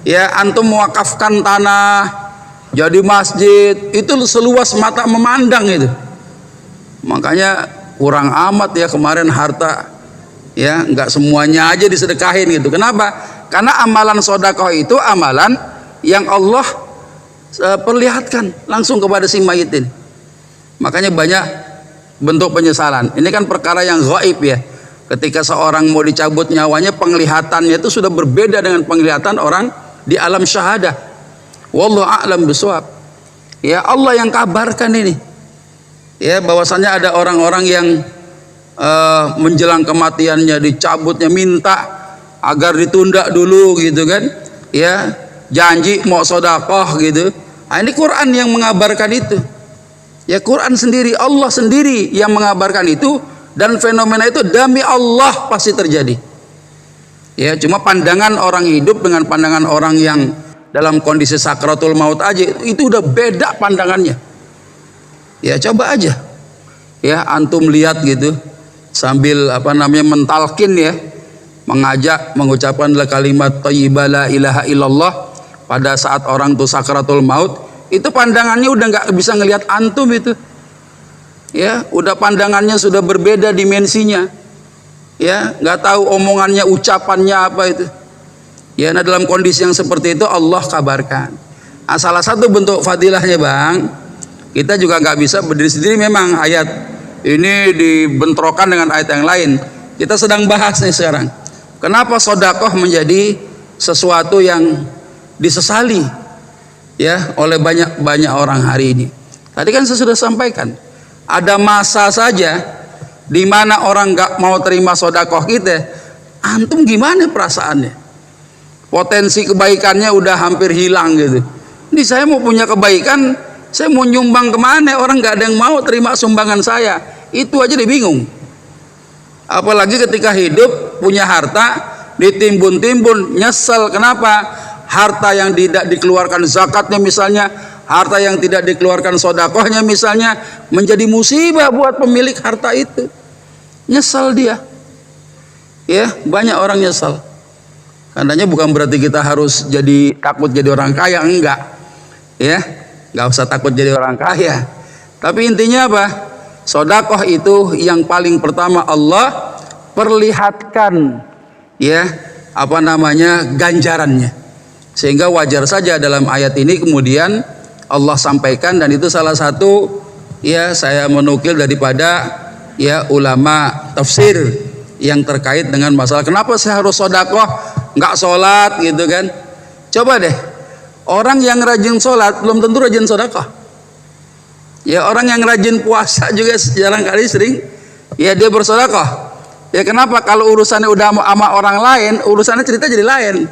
ya, antum mewakafkan tanah jadi masjid, itu seluas mata memandang itu. Makanya kurang amat ya kemarin harta, ya, nggak semuanya aja disedekahin gitu. Kenapa? Karena amalan sodakoh itu amalan yang Allah perlihatkan langsung kepada si mayit ini. Makanya banyak bentuk penyesalan. Ini kan perkara yang gaib ya. Ketika seorang mau dicabut nyawanya, penglihatannya itu sudah berbeda dengan penglihatan orang di alam syahadah. Wallahu a'lam bishawab. Ya, Allah yang kabarkan ini. Ya, bahwasanya ada orang-orang yang menjelang kematiannya dicabutnya, minta agar ditunda dulu gitu kan. Ya, janji mau sedekah gitu. Nah, ini Quran yang mengabarkan itu. Ya, Quran sendiri, Allah sendiri yang mengabarkan itu, dan fenomena itu demi Allah pasti terjadi. Ya, cuma pandangan orang hidup dengan pandangan orang yang dalam kondisi sakratul maut aja itu udah beda pandangannya. Ya, coba aja. Ya, antum lihat gitu sambil mentalkin ya, mengajak mengucapkan kalimat thayyibah la ilaha illallah pada saat orang tuh sakratul maut, itu pandangannya udah nggak bisa ngelihat antum itu. Ya, udah pandangannya sudah berbeda dimensinya. Ya, nggak tahu omongannya, ucapannya apa itu. Ya, nah dalam kondisi yang seperti itu Allah kabarkan. Nah, salah satu bentuk fadilahnya, Bang, kita juga nggak bisa berdiri sendiri. Memang ayat ini dibentrokan dengan ayat yang lain. Kita sedang bahas nih sekarang. Kenapa sodakoh menjadi sesuatu yang disesali ya oleh banyak orang hari ini? Tadi kan saya sudah sampaikan. Ada masa saja di mana orang nggak mau terima sodakoh kita, antum gimana perasaannya? Potensi kebaikannya udah hampir hilang gitu. Ini saya mau punya kebaikan, saya mau nyumbang kemana? Orang nggak ada yang mau terima sumbangan saya. Itu aja dia bingung. Apalagi ketika hidup punya harta ditimbun-timbun, nyesel. Kenapa? Harta yang tidak dikeluarkan zakatnya misalnya, harta yang tidak dikeluarkan sodakohnya misalnya, menjadi musibah buat pemilik harta itu. Nyesal dia. Ya, banyak orang nyesal. Karenanya bukan berarti kita harus takut jadi orang kaya, enggak. Ya, enggak usah takut jadi orang kaya. Tapi intinya apa? Sodakoh itu yang paling pertama Allah perlihatkan, ya, ganjarannya. Sehingga wajar saja dalam ayat ini kemudian Allah sampaikan, dan itu salah satu ya saya menukil daripada ya ulama tafsir yang terkait dengan masalah kenapa saya harus sodakoh nggak sholat gitu kan. Coba deh, orang yang rajin sholat belum tentu rajin sodakoh. Ya, orang yang rajin puasa juga jarang kali sering ya dia bersodakoh. Ya, kenapa? Kalau urusannya udah sama orang lain, urusannya cerita jadi lain.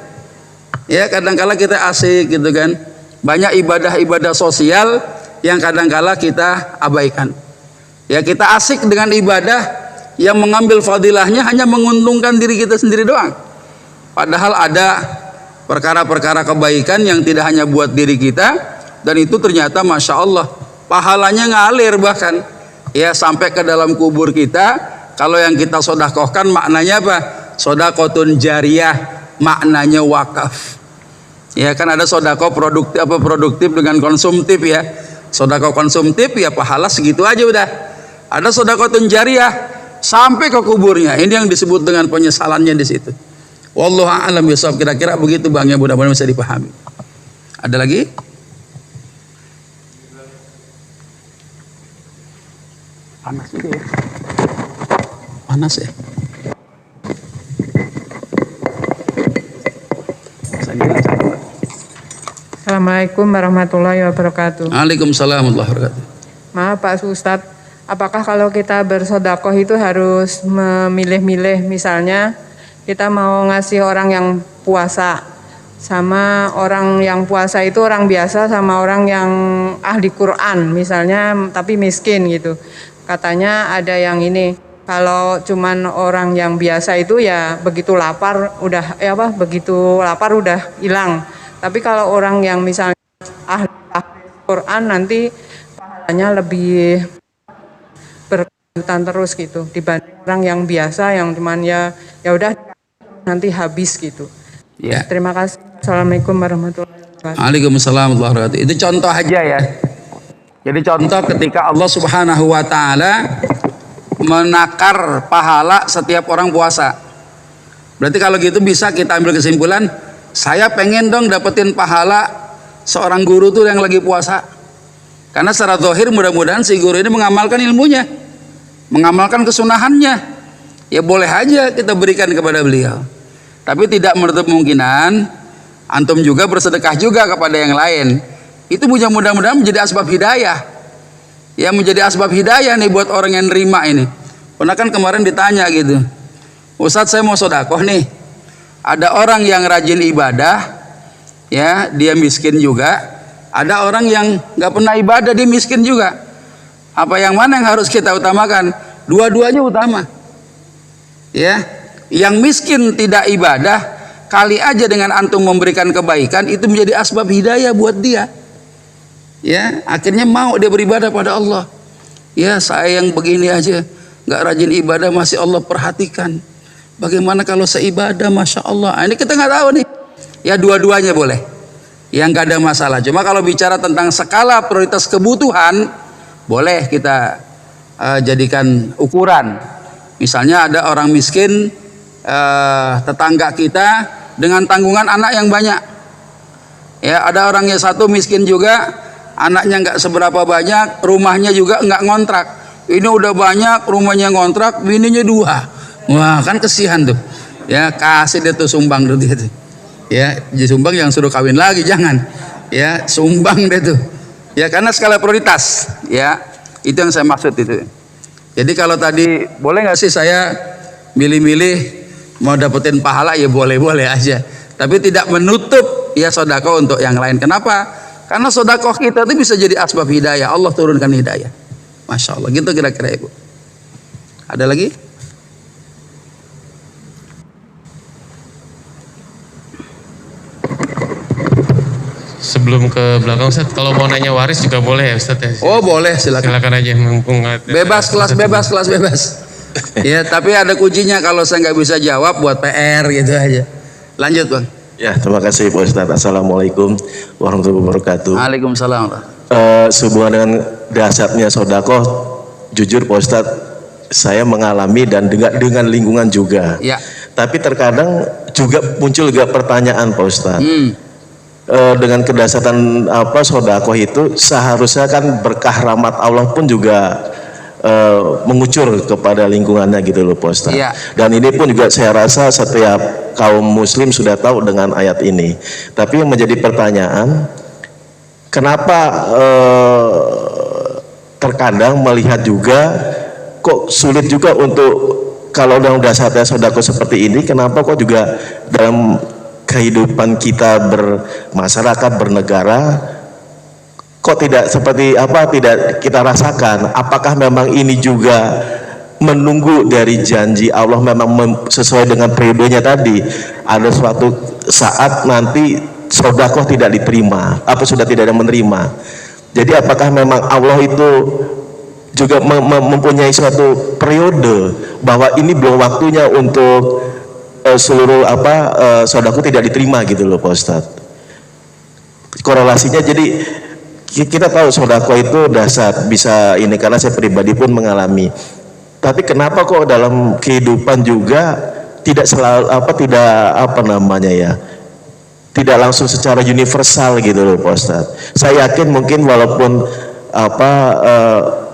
Ya, kadangkala kita asik gitu kan. Banyak ibadah-ibadah sosial yang kadangkala kita abaikan. Ya, kita asik dengan ibadah yang mengambil fadilahnya hanya menguntungkan diri kita sendiri doang. Padahal ada perkara-perkara kebaikan yang tidak hanya buat diri kita, dan itu ternyata Masya Allah pahalanya ngalir bahkan ya sampai ke dalam kubur kita. Kalau yang kita sodakohkan maknanya apa? Sodakotun jariyah, maknanya wakaf. Ya kan ada sodako produktif dengan konsumtif ya. Sodako konsumtif ya pahala segitu aja udah. Ada sodakotun jariyah sampai ke kuburnya. Ini yang disebut dengan penyesalannya di situ. Wallahu a'lam bishawab. Kira-kira begitu Bang ya, mudah-mudahan bisa dipahami. Ada lagi? Panas juga ya. Panas ya. Assalamualaikum warahmatullahi wabarakatuh. Waalaikumsalam warahmatullahi wabarakatuh. Maaf Pak Ustadz, apakah kalau kita bersodakoh itu harus memilih-milih, misalnya kita mau ngasih orang yang puasa, sama orang yang puasa itu orang biasa sama orang yang ahli Quran misalnya tapi miskin gitu. Katanya ada yang ini, kalau cuman orang yang biasa itu ya begitu lapar udah begitu lapar udah hilang. Tapi kalau orang yang misalnya ahli Quran nanti pahalanya lebih berkelanjutan terus gitu dibanding orang yang biasa yang cuman ya udah nanti habis gitu. Ya. Terima kasih. Assalamualaikum warahmatullahi wabarakatuh. Waalaikumsalam warahmatullahi wabarakatuh. Itu contoh aja ya. Jadi contoh ketika Allah Subhanahu wa taala menakar pahala setiap orang puasa. Berarti kalau gitu bisa kita ambil kesimpulan, saya pengen dong dapetin pahala seorang guru tuh yang lagi puasa. Karena secara zahir mudah-mudahan si guru ini mengamalkan ilmunya, mengamalkan kesunahannya. Ya boleh aja kita berikan kepada beliau. Tapi tidak menutup kemungkinan antum juga bersedekah juga kepada yang lain. Itu mudah-mudahan menjadi asbab hidayah. Ya menjadi asbab hidayah nih buat orang yang nerima ini. Pernah kan kemarin ditanya gitu, Ustadz saya mau sodakoh nih. Ada orang yang rajin ibadah, ya dia miskin juga. Ada orang yang nggak pernah ibadah, dia miskin juga. Apa yang mana yang harus kita utamakan? Dua-duanya utama. Ya, yang miskin tidak ibadah, kali aja dengan antum memberikan kebaikan itu menjadi asbab hidayah buat dia. Ya, akhirnya mau dia beribadah pada Allah. Ya, saya yang begini aja nggak rajin ibadah masih Allah perhatikan. Bagaimana kalau seibadah, masya Allah. Ini kita nggak tahu nih. Ya dua-duanya boleh. Yang nggak ada masalah. Cuma kalau bicara tentang skala prioritas kebutuhan, boleh kita jadikan ukuran. Misalnya ada orang miskin, tetangga kita dengan tanggungan anak yang banyak. Ya ada orangnya satu miskin juga, anaknya nggak seberapa banyak, rumahnya juga nggak ngontrak. Ini udah banyak, rumahnya ngontrak, bininya 2. Wah kan kesian tuh. Ya kasih dia tuh sumbang tuh dia tuh. Ya disumbang yang suruh kawin lagi jangan. Ya sumbang dia tuh. Ya karena skala prioritas. Ya itu yang saya maksud itu. Jadi kalau tadi boleh nggak sih saya milih-milih mau dapetin pahala ya boleh-boleh aja. Tapi tidak menutup ya sodako untuk yang lain. Kenapa? Karena sodako kita itu bisa jadi asbab hidayah. Allah turunkan hidayah. Masya Allah. Gitu kira-kira Ibu. Ada lagi? Sebelum ke belakang Ustaz, kalau mau nanya waris juga boleh ya Ustaz ya? Oh boleh, silakan. Silakan aja mumpung Bebas, kelas bebas. Ya tapi ada kuncinya, kalau saya nggak bisa jawab buat PR gitu aja. Lanjut Bang. Ya, terima kasih Pak Ustadz. Assalamualaikum warahmatullahi wabarakatuh. Waalaikumsalam. Sehubungan dengan dahsyatnya sodakoh, jujur Pak Ustadz, saya mengalami dan dengan lingkungan juga. Ya. Tapi terkadang juga muncul juga pertanyaan Pak Ustadz. Dengan kedahsyatan sodakoh itu seharusnya kan berkah rahmat Allah pun juga mengucur kepada lingkungannya gitu loh Pak Ustadz. Ya. Dan ini pun juga saya rasa setiap kaum muslim sudah tahu dengan ayat ini. Tapi yang menjadi pertanyaan, kenapa terkadang melihat juga kok sulit juga untuk kalau dalam dahsyatnya sodakoh seperti ini, kenapa kok juga dalam kehidupan kita bermasyarakat, bernegara, kok tidak seperti tidak kita rasakan? Apakah memang ini juga menunggu dari janji Allah memang sesuai dengan periodenya tadi, ada suatu saat nanti sedekah tidak diterima, apa sudah tidak ada menerima. Jadi apakah memang Allah itu juga mempunyai suatu periode bahwa ini belum waktunya untuk seluruh sedekah tidak diterima gitu loh Pak Ustadz. Korelasinya jadi kita tahu sedekah itu dahsyat, bisa ini karena saya pribadi pun mengalami. Tapi kenapa kok dalam kehidupan juga tidak selalu tidak langsung secara universal gitu loh Pak Ustadz. Saya yakin mungkin walaupun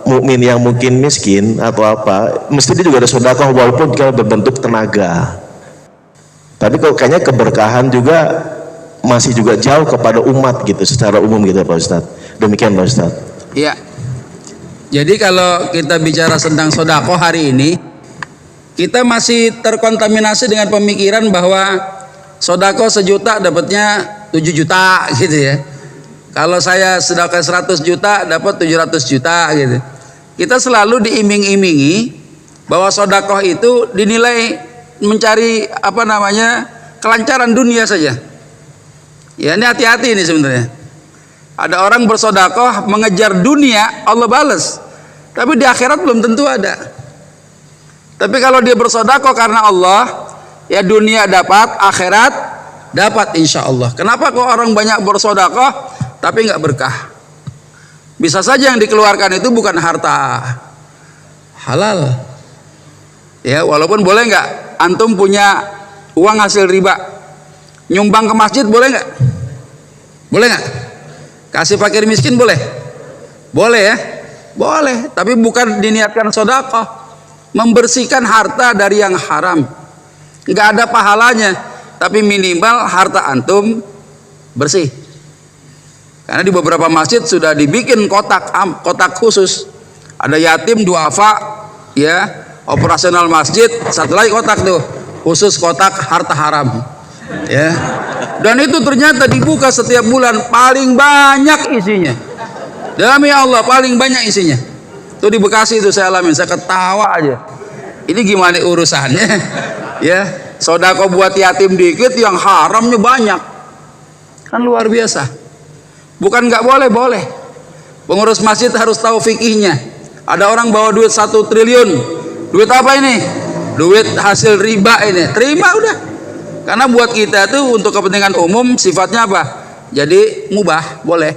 mukmin yang mungkin miskin atau mesti dia juga ada sedekah walaupun kalau berbentuk tenaga. Tapi kok kayaknya keberkahan juga masih juga jauh kepada umat gitu secara umum gitu Pak Ustadz. Demikian Pak Ustadz. Iya. Jadi kalau kita bicara tentang sedekah hari ini, kita masih terkontaminasi dengan pemikiran bahwa sedekah 1 juta dapatnya 7 juta gitu ya. Kalau saya sedekah 100 juta dapat 700 juta gitu. Kita selalu diiming-imingi bahwa sedekah itu dinilai mencari kelancaran dunia saja. Ya, ini hati-hati ini sebenarnya. Ada orang bersedekah mengejar dunia, Allah balas. Tapi di akhirat belum tentu ada. Tapi kalau dia bersedekah karena Allah, ya dunia dapat, akhirat dapat insya Allah. Kenapa kok orang banyak bersedekah tapi nggak berkah? Bisa saja yang dikeluarkan itu bukan harta halal. Ya, walaupun boleh nggak antum punya uang hasil riba, nyumbang ke masjid boleh nggak? Boleh nggak? Kasih fakir miskin boleh? Boleh ya? Boleh, tapi bukan diniatkan sedekah. Membersihkan harta dari yang haram. Nggak ada pahalanya, tapi minimal harta antum bersih. Karena di beberapa masjid sudah dibikin kotak khusus. Ada yatim, duafa, ya, operasional masjid, satu lagi kotak tuh, khusus kotak harta haram. Ya. Dan itu ternyata dibuka setiap bulan, paling banyak isinya. Demi Allah paling banyak isinya. Itu di Bekasi itu saya alamin, saya ketawa aja. Ini gimana urusannya? Ya, sedekah buat yatim dikit, yang haramnya banyak. Kan luar biasa. Bukan nggak boleh, boleh. Pengurus masjid harus tahu fikihnya. Ada orang bawa duit 1 triliun. Duit apa ini? Duit hasil riba ini. Terima udah. Karena buat kita tuh untuk kepentingan umum sifatnya apa? Jadi mubah, boleh.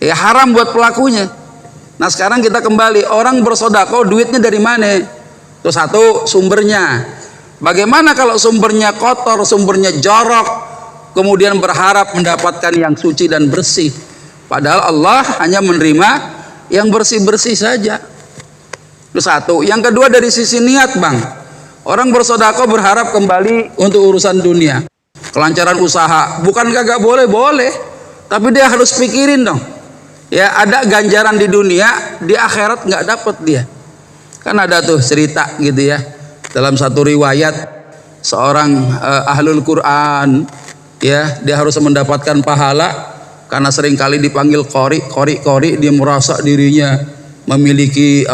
Ya haram buat pelakunya. Nah sekarang kita kembali, orang bersedekah duitnya dari mana? Itu satu, sumbernya. Bagaimana kalau sumbernya kotor, sumbernya jorok, kemudian berharap mendapatkan yang suci dan bersih? Padahal Allah hanya menerima yang bersih-bersih saja. Itu satu. Yang kedua dari sisi niat bang. Orang bersedekah berharap kembali untuk urusan dunia, kelancaran usaha. Bukan kagak boleh, boleh. Tapi dia harus pikirin dong. Ya ada ganjaran di dunia, di akhirat nggak dapet dia. Kan ada tuh cerita gitu ya. Dalam satu riwayat seorang ahlul Quran, ya dia harus mendapatkan pahala karena seringkali dipanggil qori, dia merasa dirinya memiliki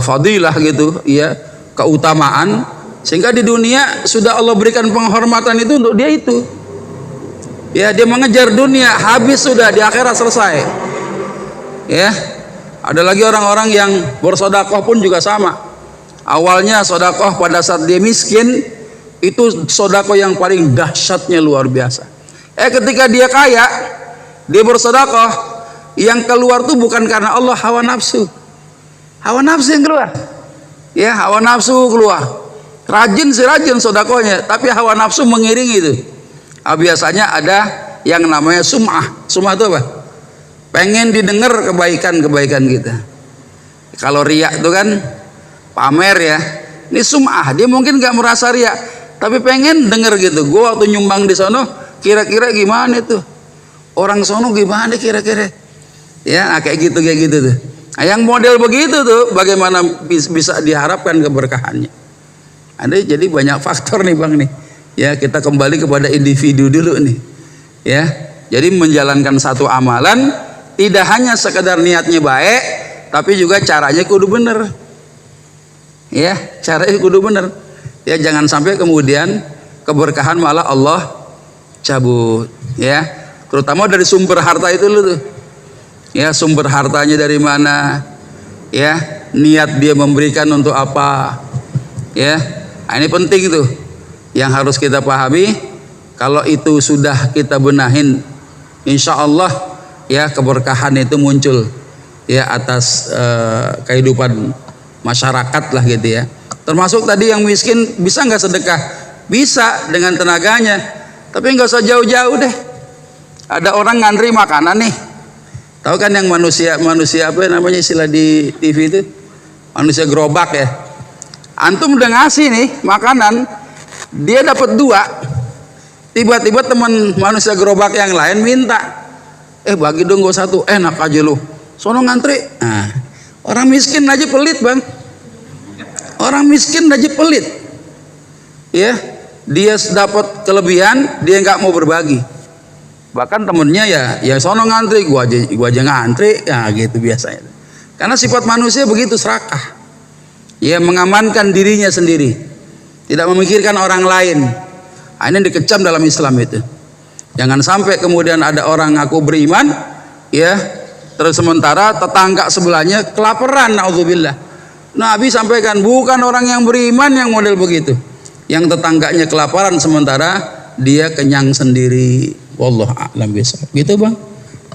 fadilah gitu, ya, keutamaan, sehingga di dunia sudah Allah berikan penghormatan itu untuk dia itu. Ya, dia mengejar dunia, habis sudah, di akhirat selesai. Ya. Ada lagi orang-orang yang bersedekah pun juga sama. Awalnya sedekah pada saat dia miskin, itu sedekah yang paling dahsyatnya luar biasa. Ketika dia kaya, dia bersedekah, yang keluar tuh bukan karena Allah, hawa nafsu. Hawa nafsu yang keluar. Ya, hawa nafsu keluar. Rajin sedekahnya, tapi hawa nafsu mengiringi itu. Biasanya ada yang namanya sum'ah. Sum'ah itu apa? Pengen didengar kebaikan kita. Kalau riak itu kan pamer ya. Ini sum'ah, dia mungkin gak merasa riak, tapi pengen denger gitu. Gua waktu nyumbang di sono, kira-kira gimana itu? Orang sono gimana kira-kira? Ya, kayak gitu tuh. Nah, yang model begitu tuh, bagaimana bisa diharapkan keberkahannya? Ada jadi banyak faktor nih bang nih. Ya, kita kembali kepada individu dulu nih. Ya, jadi menjalankan satu amalan tidak hanya sekedar niatnya baik, tapi juga caranya kudu bener. Ya, caranya kudu bener. Ya, jangan sampai kemudian keberkahan malah Allah cabut. Ya, terutama dari sumber harta itu dulu tuh. Ya, sumber hartanya dari mana? Ya, niat dia memberikan untuk apa? Ya, nah, ini penting tuh yang harus kita pahami. Kalau itu sudah kita benahin, insya Allah ya keberkahan itu muncul ya atas kehidupan masyarakat lah gitu ya. Termasuk tadi yang miskin bisa nggak sedekah? Bisa dengan tenaganya, tapi nggak usah jauh-jauh deh. Ada orang ngantri makanan nih, tahu kan yang manusia apa namanya istilah di TV itu, manusia gerobak ya. Antum udah ngasih nih makanan, dia dapat 2. Tiba-tiba teman manusia gerobak yang lain minta, bagi dong gue 1, enak aja lu, sono ngantri. Nah, orang miskin aja pelit bang, orang miskin aja pelit. Ya, dia dapat kelebihan, dia nggak mau berbagi. Bahkan temennya ya sono ngantri, gua aja ngantri, ya gitu biasanya. Karena sifat manusia begitu, serakah. Ya, mengamankan dirinya sendiri, tidak memikirkan orang lain. Nah, ini dikecam dalam Islam itu. Jangan sampai kemudian ada orang ngaku beriman, ya, terus sementara tetangga sebelahnya kelaparan, naudzubillah. Nabi sampaikan bukan orang yang beriman yang model begitu, yang tetangganya kelaparan sementara dia kenyang sendiri. Wallahu a'lam bishawab. Gitu bang.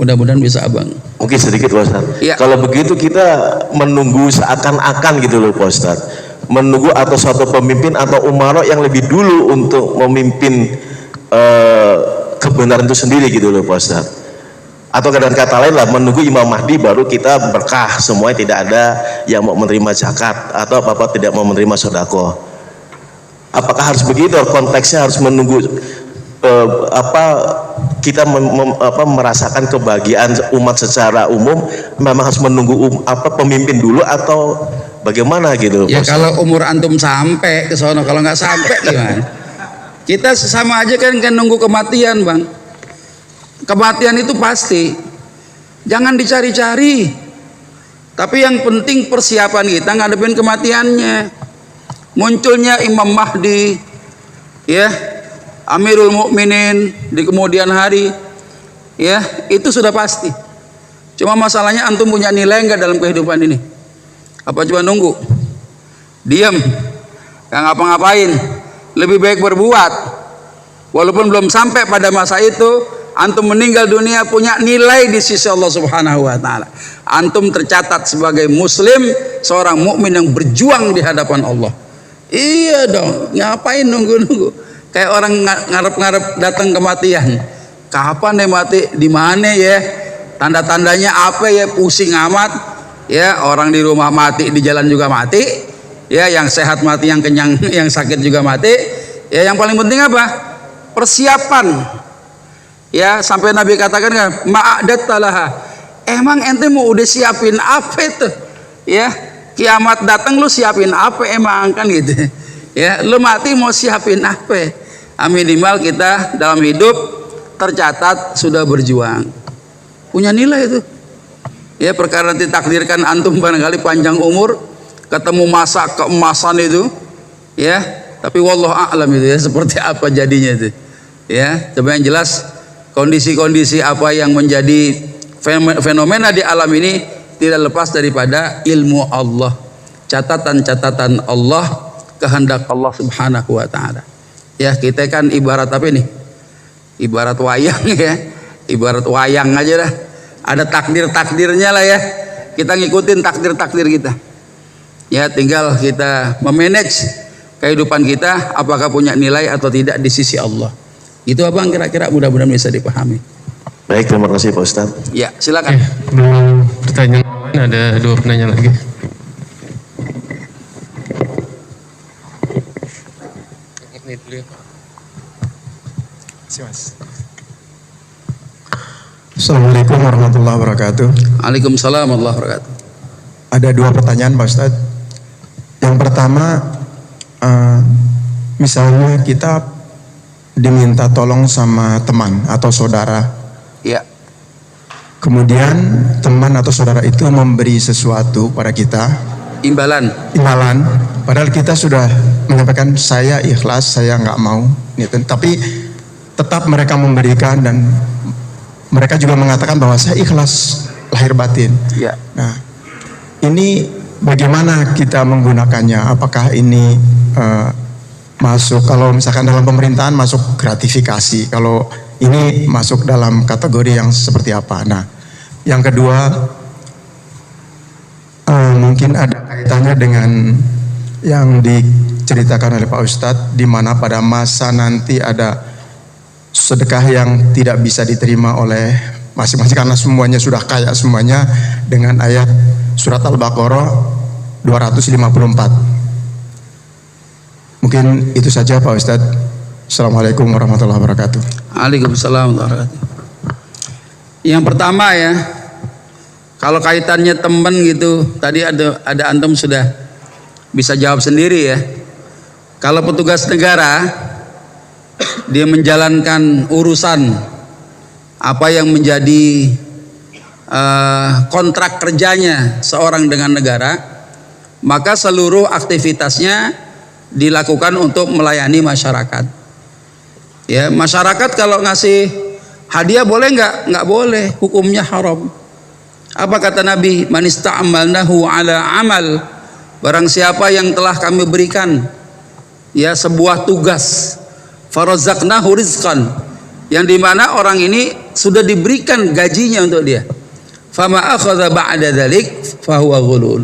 Mudah-mudahan bisa abang. Mungkin sedikit Pak Ustaz. Ya. Kalau begitu kita menunggu seakan-akan gitu loh Pak Ustaz. Menunggu atau suatu pemimpin atau umara yang lebih dulu untuk memimpin kebenaran itu sendiri gitu loh Pak Ustaz. Atau dengan kata lain lah, menunggu Imam Mahdi baru kita berkah, semuanya tidak ada yang mau menerima zakat atau apa-apa tidak mau menerima sedekah. Apakah harus begitu? Konteksnya harus menunggu kita merasakan kebahagiaan umat secara umum, memang harus menunggu pemimpin dulu atau bagaimana gitu? Ya kalau umur antum sampai ke sono, kalau nggak sampai gimana? Kita sama aja kan nunggu kematian bang. Kematian itu pasti, jangan dicari-cari. Tapi yang penting persiapan kita ngadepin kematiannya. Munculnya Imam Mahdi, ya, Amirul Mukminin di kemudian hari, ya, itu sudah pasti. Cuma masalahnya antum punya nilai enggak dalam kehidupan ini? Apa cuma nunggu? Diam, nggak ngapa-ngapain. Lebih baik berbuat. Walaupun belum sampai pada masa itu, antum meninggal dunia punya nilai di sisi Allah Subhanahu wa taala. Antum tercatat sebagai muslim, seorang mukmin yang berjuang di hadapan Allah. Iya dong, ngapain nunggu-nunggu? Kayak orang ngarep-ngarep datang kematian. Kapan ya mati? Di mana ya? Tanda-tandanya apa ya? Pusing amat. Ya, orang di rumah mati, di jalan juga mati. Ya, yang sehat mati, yang kenyang, yang sakit juga mati. Ya, yang paling penting apa? Persiapan. Ya, sampai Nabi katakan kan, ma'adat talaha. Emang ente mau udah siapin apa itu? Ya, kiamat datang lu siapin apa emang kan gitu. Ya, lu mati mau siapin apa? Minimal kita dalam hidup tercatat sudah berjuang. Punya nilai itu. Ya, perkara nanti takdirkan antum barangkali panjang umur, ketemu masa keemasan itu, ya. Tapi wallahu a'lam itu ya seperti apa jadinya itu. Ya, coba yang jelas kondisi-kondisi apa yang menjadi fenomena di alam ini tidak lepas daripada ilmu Allah, catatan-catatan Allah, kehendak Allah Subhanahu wa taala. Ya, kita kan ibarat apa ini? Ibarat wayang ya. Ibarat wayang aja dah. Ada takdir-takdirnya lah ya. Kita ngikutin takdir-takdir kita. Ya, tinggal kita memanage kehidupan kita apakah punya nilai atau tidak di sisi Allah. Itu abang kira-kira mudah-mudahan bisa dipahami. Baik, terima kasih Pak Ustaz. Ya, silakan. Belum pertanyaan lain, ada 2 penanya lagi. Assalamualaikum warahmatullahi wabarakatuh. Waalaikumsalam warahmatullahi wabarakatuh. Ada 2 pertanyaan Pak Ustadz. Yang pertama, misalnya kita diminta tolong sama teman atau saudara. Ya. Kemudian teman atau saudara itu memberi sesuatu pada kita. imbalan. Padahal kita sudah menyampaikan saya ikhlas, saya nggak mau. Tapi tetap mereka memberikan dan mereka juga mengatakan bahwa saya ikhlas lahir batin. Ya. Nah, ini bagaimana kita menggunakannya? Apakah ini masuk, kalau misalkan dalam pemerintahan masuk gratifikasi, kalau ini masuk dalam kategori yang seperti apa? Nah, yang kedua mungkin ada kaitannya dengan yang diceritakan oleh Pak Ustadz, di mana pada masa nanti ada sedekah yang tidak bisa diterima oleh masing-masing karena semuanya sudah kaya semuanya, dengan ayat surat Al-Baqarah 254. Mungkin itu saja Pak Ustadz. Assalamualaikum warahmatullahi wabarakatuh. Waalaikumsalam warahmatullahi wabarakatuh. Yang pertama ya, kalau kaitannya teman gitu, tadi ada antum sudah bisa jawab sendiri ya. Kalau petugas negara dia menjalankan urusan apa yang menjadi kontrak kerjanya seorang dengan negara, maka seluruh aktivitasnya dilakukan untuk melayani masyarakat. Ya, masyarakat kalau ngasih hadiah boleh nggak? Nggak boleh, hukumnya haram. Apa kata Nabi? Man ista'malnahu ala amal. Barang siapa yang telah kami berikan ya sebuah tugas, farazaqnahu rizqan, yang dimana orang ini sudah diberikan gajinya untuk dia. Fama akhadha ba'da dzalik fahuwa ghulul.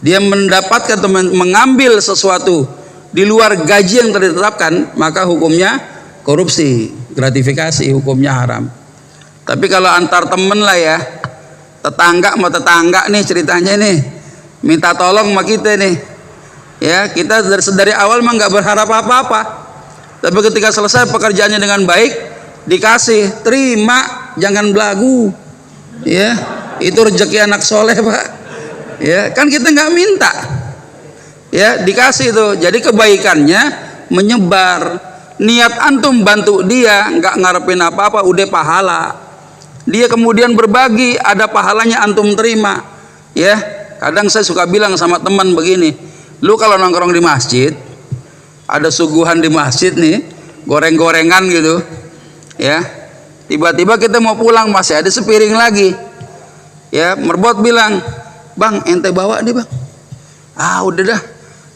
Dia mendapatkan atau mengambil sesuatu di luar gaji yang telah ditetapkan, maka hukumnya korupsi, gratifikasi, hukumnya haram. Tapi kalau antar temen lah ya, tetangga sama tetangga nih ceritanya nih, minta tolong sama kita nih, ya kita dari awal mah nggak berharap apa-apa, tapi ketika selesai pekerjaannya dengan baik, dikasih, terima, jangan belagu, ya itu rezeki anak soleh Pak, ya kan kita nggak minta. Ya dikasih tuh, jadi kebaikannya menyebar. Niat antum bantu dia, nggak ngarepin apa-apa, udah pahala. Dia kemudian berbagi, ada pahalanya antum terima. Ya, kadang saya suka bilang sama teman begini, lu kalau nongkrong di masjid, ada suguhan di masjid nih, goreng-gorengan gitu, ya. Tiba-tiba kita mau pulang masih ada sepiring lagi. Ya, merbot bilang, bang ente bawa nih bang. Ah udah dah.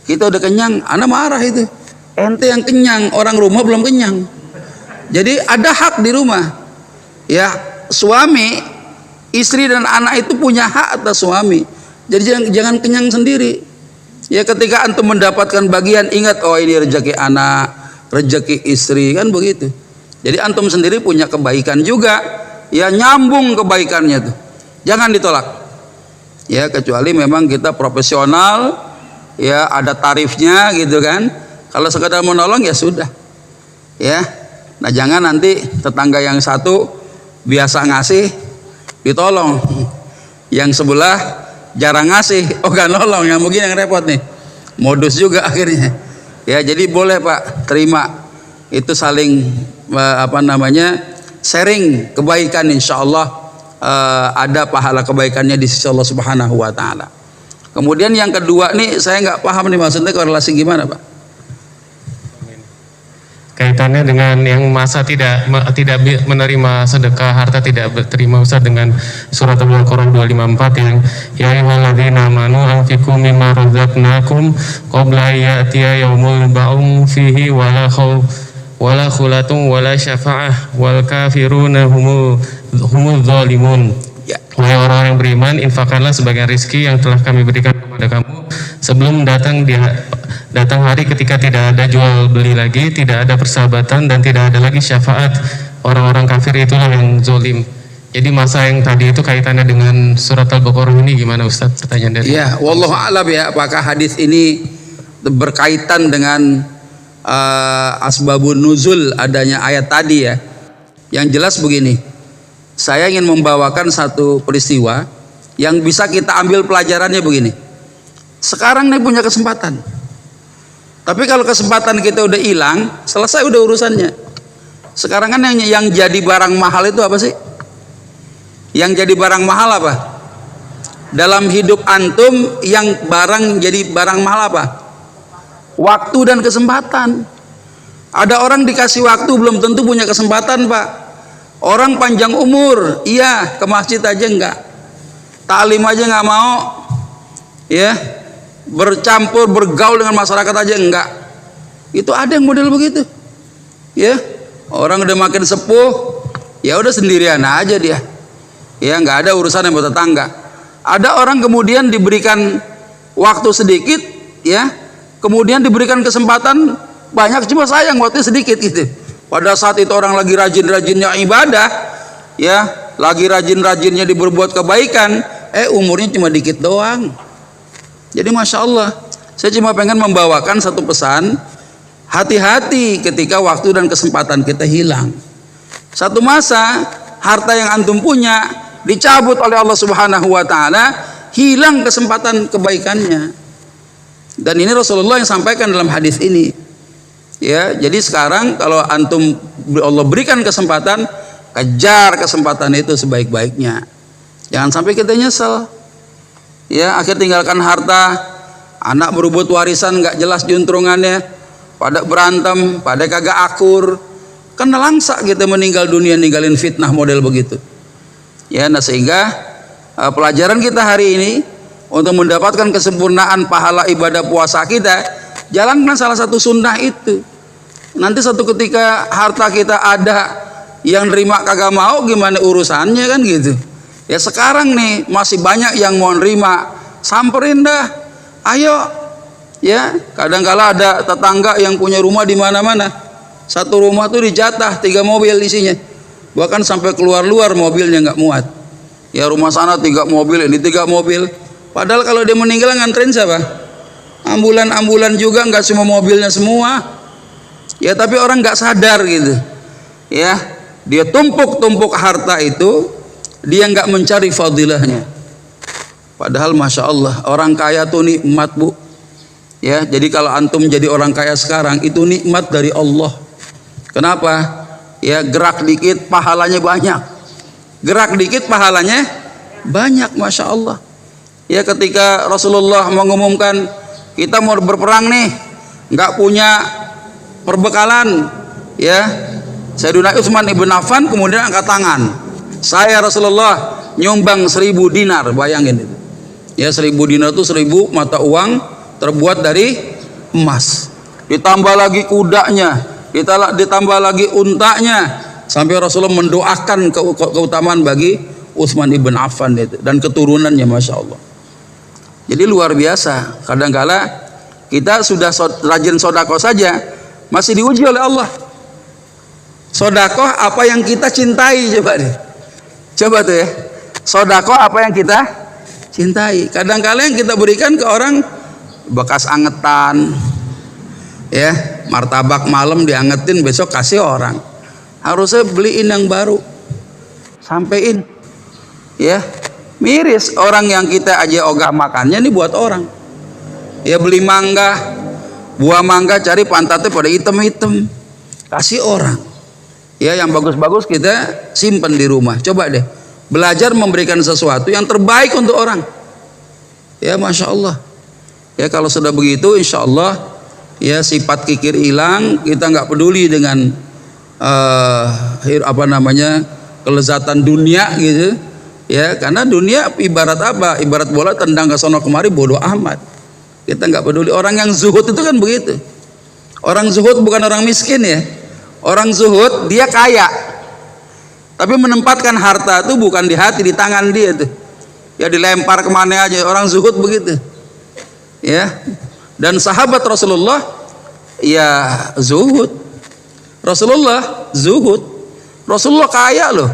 Kita udah kenyang, anak marah itu. Ente yang kenyang, orang rumah belum kenyang. Jadi ada hak di rumah. Ya, suami, istri dan anak itu punya hak atas suami. Jadi jangan kenyang sendiri. Ya ketika antum mendapatkan bagian, ingat oh ini rezeki anak, rezeki istri, kan begitu. Jadi antum sendiri punya kebaikan juga. Ya nyambung kebaikannya tuh. Jangan ditolak. Ya kecuali memang kita profesional, ya ada tarifnya gitu kan. Kalau sekedar menolong ya sudah, ya. Nah jangan nanti tetangga yang satu biasa ngasih ditolong, yang sebelah jarang ngasih, oh gak nolong, yang mungkin yang repot nih, modus juga akhirnya. Ya jadi boleh Pak, terima, itu saling sharing kebaikan, insya Allah ada pahala kebaikannya di sisi Allah Subhanahu Wa Taala. Kemudian yang kedua nih saya nggak paham nih maksudnya korelasi gimana Pak? Kaitannya dengan yang masa tidak menerima sedekah harta tidak terima Ustaz, dengan surat Al-Baqarah 254 yang ya ayyuhalladzina amanu anfiqu mimma razaqnakum qabla ya'tiya yaumul ba'um fihi wala khulatun wala syafa'ah wal kafiruna humul zalimun. Wahai orang yang beriman, infakkanlah sebagian rizki yang telah kami berikan kepada kamu sebelum datang hari ketika tidak ada jual beli lagi, tidak ada persahabatan, dan tidak ada lagi syafaat. Orang-orang kafir itulah yang zolim. Jadi masa yang tadi itu kaitannya dengan surat Al-Baqarah ini gimana Ustaz? Pertanyaan dari ya, wallahu a'lam ya, apakah hadis ini berkaitan dengan asbabun nuzul adanya ayat tadi ya. Yang jelas begini, saya ingin membawakan satu peristiwa yang bisa kita ambil pelajarannya begini. Sekarang nih punya kesempatan. Tapi kalau kesempatan kita udah hilang, selesai udah urusannya. Sekarang kan yang jadi barang mahal itu apa sih? Yang jadi barang mahal apa? dalam hidup antum yang jadi barang mahal apa? Waktu dan kesempatan. Ada orang dikasih waktu belum tentu punya kesempatan, Pak. Orang panjang umur, iya, ke masjid aja enggak, taklim aja nggak mau, ya, bercampur bergaul dengan masyarakat aja enggak. Itu ada yang model begitu, ya. Orang udah makin sepuh, ya udah sendirian aja dia, ya, nggak ada urusan yang bertetangga. Ada orang kemudian diberikan waktu sedikit, ya, kemudian diberikan kesempatan banyak, cuma sayang waktu sedikit gitu. Pada saat itu orang lagi rajin-rajinnya ibadah, ya, lagi rajin-rajinnya berbuat kebaikan, umurnya cuma dikit doang. Jadi Masya Allah, saya cuma pengen membawakan satu pesan, hati-hati ketika waktu dan kesempatan kita hilang. Satu masa harta yang antum punya dicabut oleh Allah Subhanahu wa taala, hilang kesempatan kebaikannya. Dan ini Rasulullah yang sampaikan dalam hadis ini. Ya, jadi sekarang kalau antum Allah berikan kesempatan, kejar kesempatan itu sebaik-baiknya. Jangan sampai kita nyesel. Ya, akhir tinggalkan harta, anak berebut warisan nggak jelas juntrungannya, pada berantem, pada kagak akur. Kan langsa kita meninggal dunia ninggalin fitnah model begitu. Ya, nah sehingga pelajaran kita hari ini untuk mendapatkan kesempurnaan pahala ibadah puasa kita, jalankan salah satu sunnah itu. Nanti satu ketika harta kita ada, yang nerima kagak mau, gimana urusannya kan gitu. Ya sekarang nih masih banyak yang mau nerima, samperin dah, ayo. Ya, kadang-kala ada tetangga yang punya rumah di mana-mana, satu rumah tuh dijatah 3 mobil isinya, bahkan sampai keluar-luar mobilnya nggak muat. Ya rumah sana 3 mobil, ini 3 mobil. Padahal kalau dia meninggal nganterin siapa? Ambulan juga, nggak semua mobilnya semua. Ya tapi orang nggak sadar gitu. Ya, dia tumpuk harta itu, dia nggak mencari fadilahnya. Padahal Masya Allah, orang kaya tuh nikmat, Bu. Ya, jadi kalau antum jadi orang kaya sekarang itu nikmat dari Allah. Kenapa? Ya, gerak dikit pahalanya banyak. Gerak dikit pahalanya banyak, Masya Allah. Ya, ketika Rasulullah mengumumkan kita mau berperang nih, nggak punya perbekalan, ya, Sayyidina Utsman ibn Affan kemudian angkat tangan, saya Rasulullah nyumbang 1000 dinar, bayangin itu. Ya, 1000 dinar itu 1000 mata uang terbuat dari emas. Ditambah lagi kudanya, ditambah lagi untanya, sampai Rasulullah mendoakan keutamaan bagi Utsman ibn Affan itu dan keturunannya, Masya Allah. Jadi luar biasa. Kadang-kala kita sudah rajin sodako saja masih diuji oleh Allah. Sodakoh apa yang kita cintai, coba deh. Coba tuh ya. Sodakoh apa yang kita cintai. Kadang-kala yang kita berikan ke orang bekas angetan, ya, martabak malam diangetin, besok kasih orang. Harusnya beliin yang baru, sampein. Ya, miris orang yang kita aja ogah makannya nih buat orang. Ya, beli mangga, buah mangga cari pantatnya pada hitam-hitam, kasih orang. Ya, yang bagus-bagus kita simpen di rumah. Coba deh belajar memberikan sesuatu yang terbaik untuk orang. Ya, Masya Allah. Ya, kalau sudah begitu insya Allah ya sifat kikir hilang, kita nggak peduli dengan kelezatan dunia gitu. Ya, karena dunia ibarat apa? Ibarat bola tendang ke sono kemari, bodoh amat. Kita nggak peduli. Orang yang zuhud itu kan begitu. Orang zuhud bukan orang miskin ya. Orang zuhud dia kaya, tapi menempatkan harta itu bukan di hati, di tangan dia tuh. Ya dilempar kemana aja. Orang zuhud begitu. Ya. Dan sahabat Rasulullah ya zuhud. Rasulullah zuhud. Rasulullah kaya loh.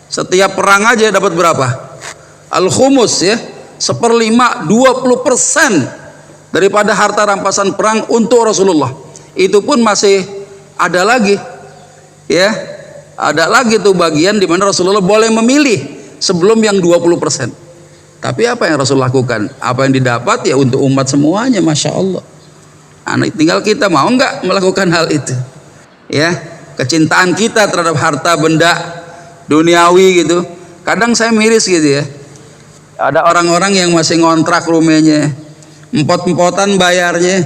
Setiap perang aja dapat berapa? Al-khumus ya, 1/5, 20% daripada harta rampasan perang untuk Rasulullah. Itu pun masih ada lagi, ya, ada lagi tuh bagian di mana Rasulullah boleh memilih sebelum yang 20%. Tapi apa yang Rasul lakukan? Apa yang didapat ya untuk umat semuanya, Masya Allah. Nah, tinggal kita mau nggak melakukan hal itu, ya. Kecintaan kita terhadap harta benda duniawi gitu. Kadang saya miris gitu ya. Ada orang-orang yang masih ngontrak rumahnya, empot-empotan bayarnya.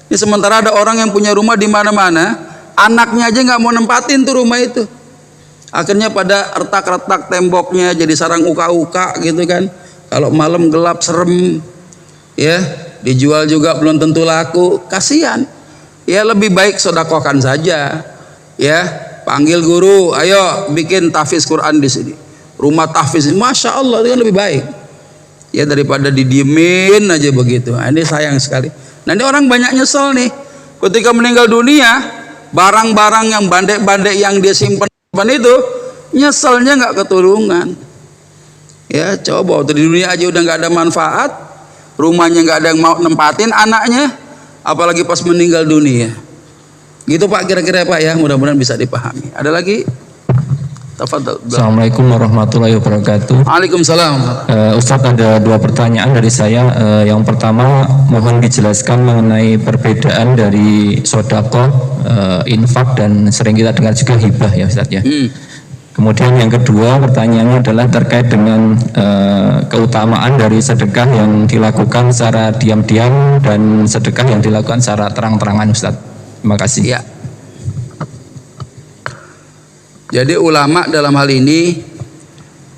Ini sementara ada orang yang punya rumah di mana-mana, anaknya aja nggak mau nempatin tuh rumah itu. Akhirnya pada retak-retak temboknya, jadi sarang uka-uka gitu kan. Kalau malam gelap serem, ya dijual juga belum tentu laku. Kasihan. Ya lebih baik sedekahkan saja. Ya panggil guru, ayo bikin tahfiz Quran di sini. Rumah tahfiz, masya Allah itu kan lebih baik. Ya daripada didiemin aja begitu. Nah, ini sayang sekali. Nah ini orang banyak nyesel nih. Ketika meninggal dunia, barang-barang yang bandek-bandek yang dia simpan itu, nyeselnya nggak ketulungan. Ya coba waktu di dunia aja udah nggak ada manfaat, rumahnya nggak ada yang mau nempatin anaknya, apalagi pas meninggal dunia. Gitu Pak kira-kira Pak ya, mudah-mudahan bisa dipahami. Ada lagi? Tafadhal. Assalamualaikum warahmatullahi wabarakatuh. Waalaikumsalam. Ustadz, ada dua pertanyaan dari saya. Yang pertama, mohon dijelaskan mengenai perbedaan dari sodako, infak, dan sering kita dengar juga hibah ya Ustadz ya. Kemudian yang kedua pertanyaannya adalah terkait dengan keutamaan dari sedekah yang dilakukan secara diam-diam dan sedekah yang dilakukan secara terang-terangan Ustadz. Terima kasih. Ya. Jadi ulama dalam hal ini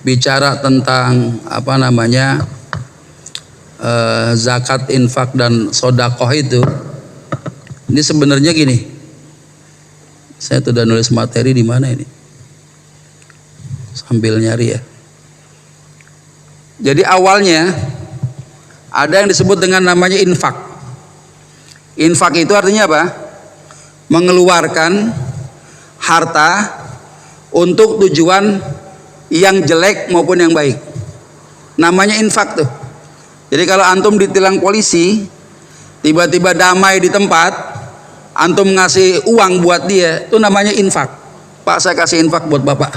bicara tentang apa namanya zakat, infak, dan sodakoh itu. Ini sebenarnya gini. Saya sudah nulis materi di mana ini? Sambil nyari ya. Jadi awalnya ada yang disebut dengan namanya infak. Infak itu artinya apa? Mengeluarkan harta untuk tujuan yang jelek maupun yang baik. Namanya infak tuh. Jadi kalau antum ditilang polisi, tiba-tiba damai di tempat, antum ngasih uang buat dia, itu namanya infak. Pak, saya kasih infak buat bapak.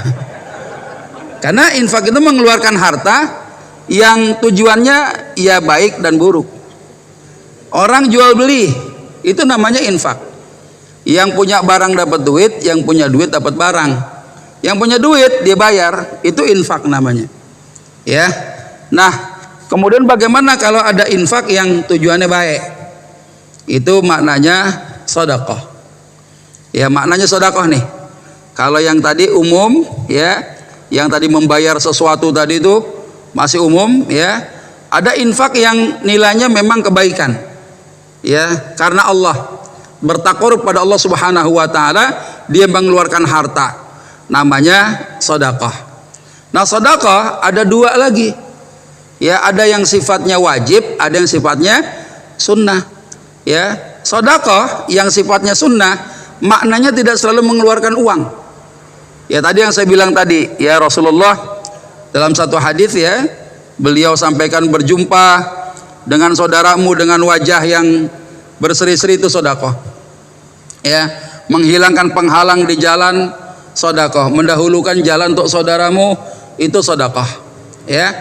Karena infak itu mengeluarkan harta yang tujuannya ya baik dan buruk. Orang jual beli, itu namanya infak. Yang punya barang dapat duit, yang punya duit dapat barang. Yang punya duit dia bayar, itu infak namanya. Ya. Nah, kemudian bagaimana kalau ada infak yang tujuannya baik? Itu maknanya sedekah. Ya, maknanya sedekah nih. Kalau yang tadi umum, ya, yang tadi membayar sesuatu tadi itu masih umum, ya. Ada infak yang nilainya memang kebaikan. Ya, karena Allah bertakarub pada Allah Subhanahu wa taala, dia mengeluarkan harta. Namanya sedekah. Nah, sedekah ada dua lagi. Ya, ada yang sifatnya wajib, ada yang sifatnya sunnah. Ya, sedekah yang sifatnya sunnah maknanya tidak selalu mengeluarkan uang. Ya, tadi yang saya bilang tadi, ya Rasulullah dalam satu hadis ya, beliau sampaikan berjumpa dengan saudaramu dengan wajah yang berseri-seri itu sedekah. Ya, menghilangkan penghalang di jalan sedekah, mendahulukan jalan untuk saudaramu itu sedekah. Ya.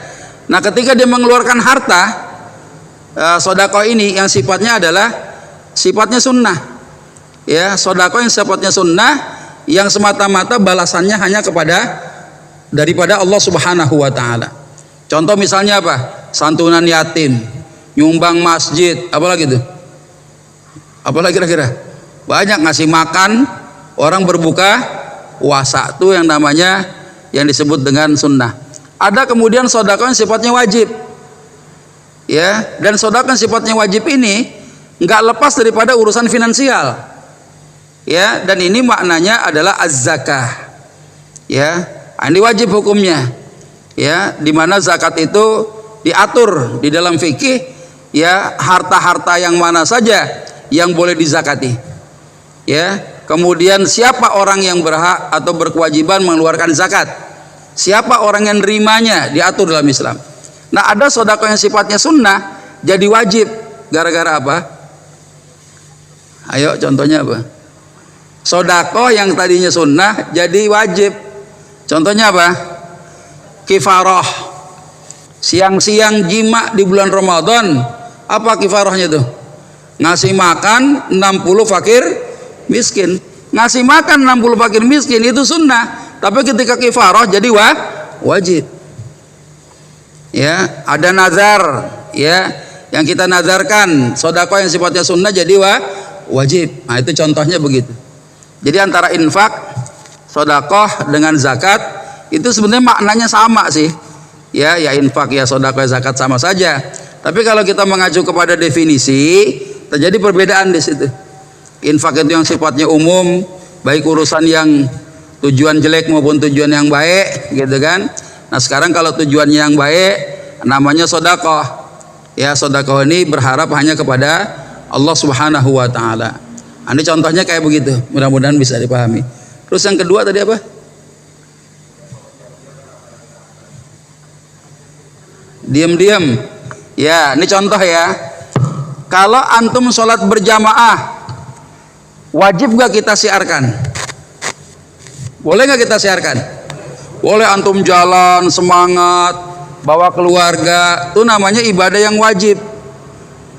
Nah, ketika dia mengeluarkan harta, sedekah ini yang sifatnya adalah sifatnya sunnah. Ya, sedekah yang sifatnya sunnah, yang semata-mata balasannya hanya daripada Allah Subhanahu wa taala. Contoh misalnya apa? Santunan yatim, nyumbang masjid, apalagi itu? Apalagi kira-kira? Banyak, ngasih makan orang berbuka puasa, itu yang namanya yang disebut dengan sunnah. Ada kemudian sedekah yang sifatnya wajib. Ya, dan sedekah yang sifatnya wajib ini nggak lepas daripada urusan finansial. Ya, dan ini maknanya adalah az-zakah. Ya, ini wajib hukumnya. Ya, di mana zakat itu diatur di dalam fikih, ya, harta-harta yang mana saja yang boleh dizakati. Ya, kemudian siapa orang yang berhak atau berkewajiban mengeluarkan zakat? Siapa orang yang nerimanya? Diatur dalam Islam. Nah, ada sedekah yang sifatnya sunnah jadi wajib. Gara-gara apa? Ayo contohnya apa? Sedekah yang tadinya sunnah jadi wajib. Contohnya apa? Kifarah. Siang-siang jima di bulan Ramadan. Apa kifarahnya tuh? Ngasih makan 60 fakir miskin. Ngasih makan 60 fakir miskin itu sunnah, tapi ketika kifarah jadi wajib. Ya, ada nazar, ya, yang kita nazarkan sedekah yang sifatnya sunnah jadi wajib. Nah, itu contohnya begitu. Jadi antara infak, sedekah dengan zakat itu sebenarnya maknanya sama sih. Ya infak, ya sedekah, zakat sama saja. Tapi kalau kita mengacu kepada definisi, terjadi perbedaan di situ. Infak itu yang sifatnya umum, baik urusan yang tujuan jelek maupun tujuan yang baik, gitu kan. Nah, sekarang kalau tujuannya yang baik namanya sedekah. Ya, sedekah ini berharap hanya kepada Allah Subhanahu wa taala. Ini contohnya kayak begitu. Mudah-mudahan bisa dipahami. Terus yang kedua tadi apa? Diam-diam. Ya, ini contoh ya. Kalau antum sholat berjamaah, wajib gak kita siarkan? Boleh gak kita siarkan? Boleh. Antum jalan semangat, bawa keluarga, itu namanya ibadah yang wajib.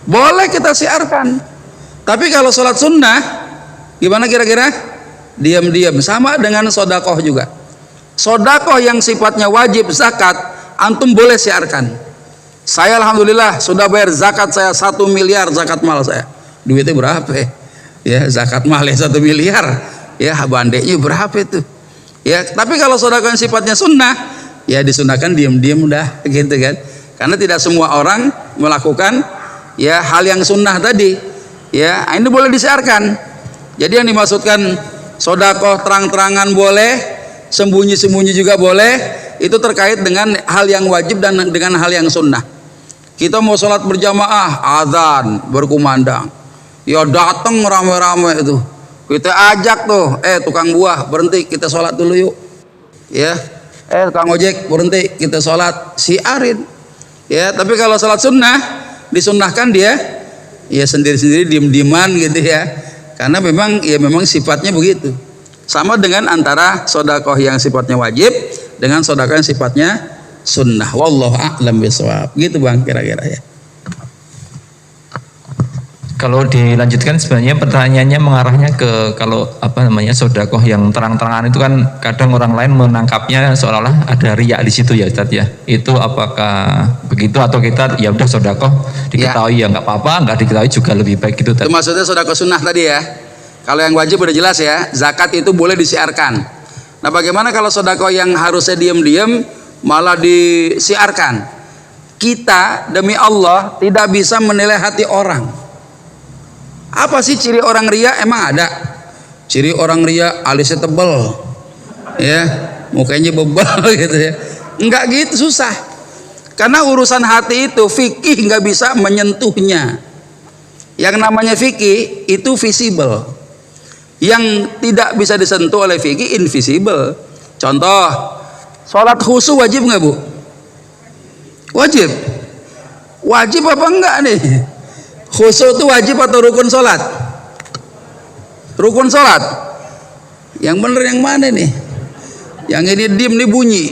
Boleh kita siarkan. Tapi kalau sholat sunnah, gimana kira-kira? Diam-diam. Sama dengan sedekah juga. Sedekah yang sifatnya wajib, zakat, antum boleh siarkan. Saya alhamdulillah sudah bayar zakat saya 1 miliar zakat mal saya. Duitnya berapa? Ya, zakat mal 1 miliar. Ya, bandeknya berapa itu? Ya, tapi kalau sedekah yang sifatnya sunnah, ya disunahkan diam-diam udah, gitu kan. Karena tidak semua orang melakukan ya hal yang sunnah tadi. Ya, ini boleh disiarkan. Jadi yang dimaksudkan sedekah terang-terangan boleh, sembunyi-sembunyi juga boleh. Itu terkait dengan hal yang wajib dan dengan hal yang sunnah. Kita mau sholat berjamaah, azan berkumandang, ya datang rame-rame itu. Kita ajak tuh, tukang buah berhenti, kita sholat dulu yuk. Ya, tukang ojek berhenti, kita sholat, siarin. Ya, tapi kalau sholat sunnah disunnahkan dia ya sendiri-sendiri, diem-dieman gitu ya. Karena memang sifatnya begitu. Sama dengan antara sedekah yang sifatnya wajib dengan sedekah yang sifatnya sunnah. Wallahu a'lam bishawab. Gitu Bang kira-kira ya. Kalau dilanjutkan sebenarnya pertanyaannya mengarahnya ke kalau sedekah yang terang-terangan itu kan kadang orang lain menangkapnya seolah-olah ada riya di situ ya Ustaz ya. Itu apakah begitu atau kita ya udah sedekah diketahui ya nggak apa-apa, nggak diketahui juga lebih baik gitu. Itu maksudnya sedekah sunnah tadi ya. Kalau yang wajib udah jelas ya, zakat itu boleh disiarkan. Nah, bagaimana kalau sedekah yang harusnya diam-diam malah disiarkan? Kita demi Allah tidak bisa menilai hati orang. Apa sih ciri orang ria? Emang ada ciri orang ria alisnya tebel, ya, mukanya bebal gitu ya? Enggak gitu, susah. Karena urusan hati itu fikih nggak bisa menyentuhnya. Yang namanya fikih itu visible. Yang tidak bisa disentuh oleh fikih invisible. Contoh, sholat khusyuk wajib nggak Bu? Wajib. Wajib apa enggak nih? Khusyuk itu wajib atau rukun sholat? Rukun sholat. Yang bener yang mana nih? Yang ini diem nih bunyi.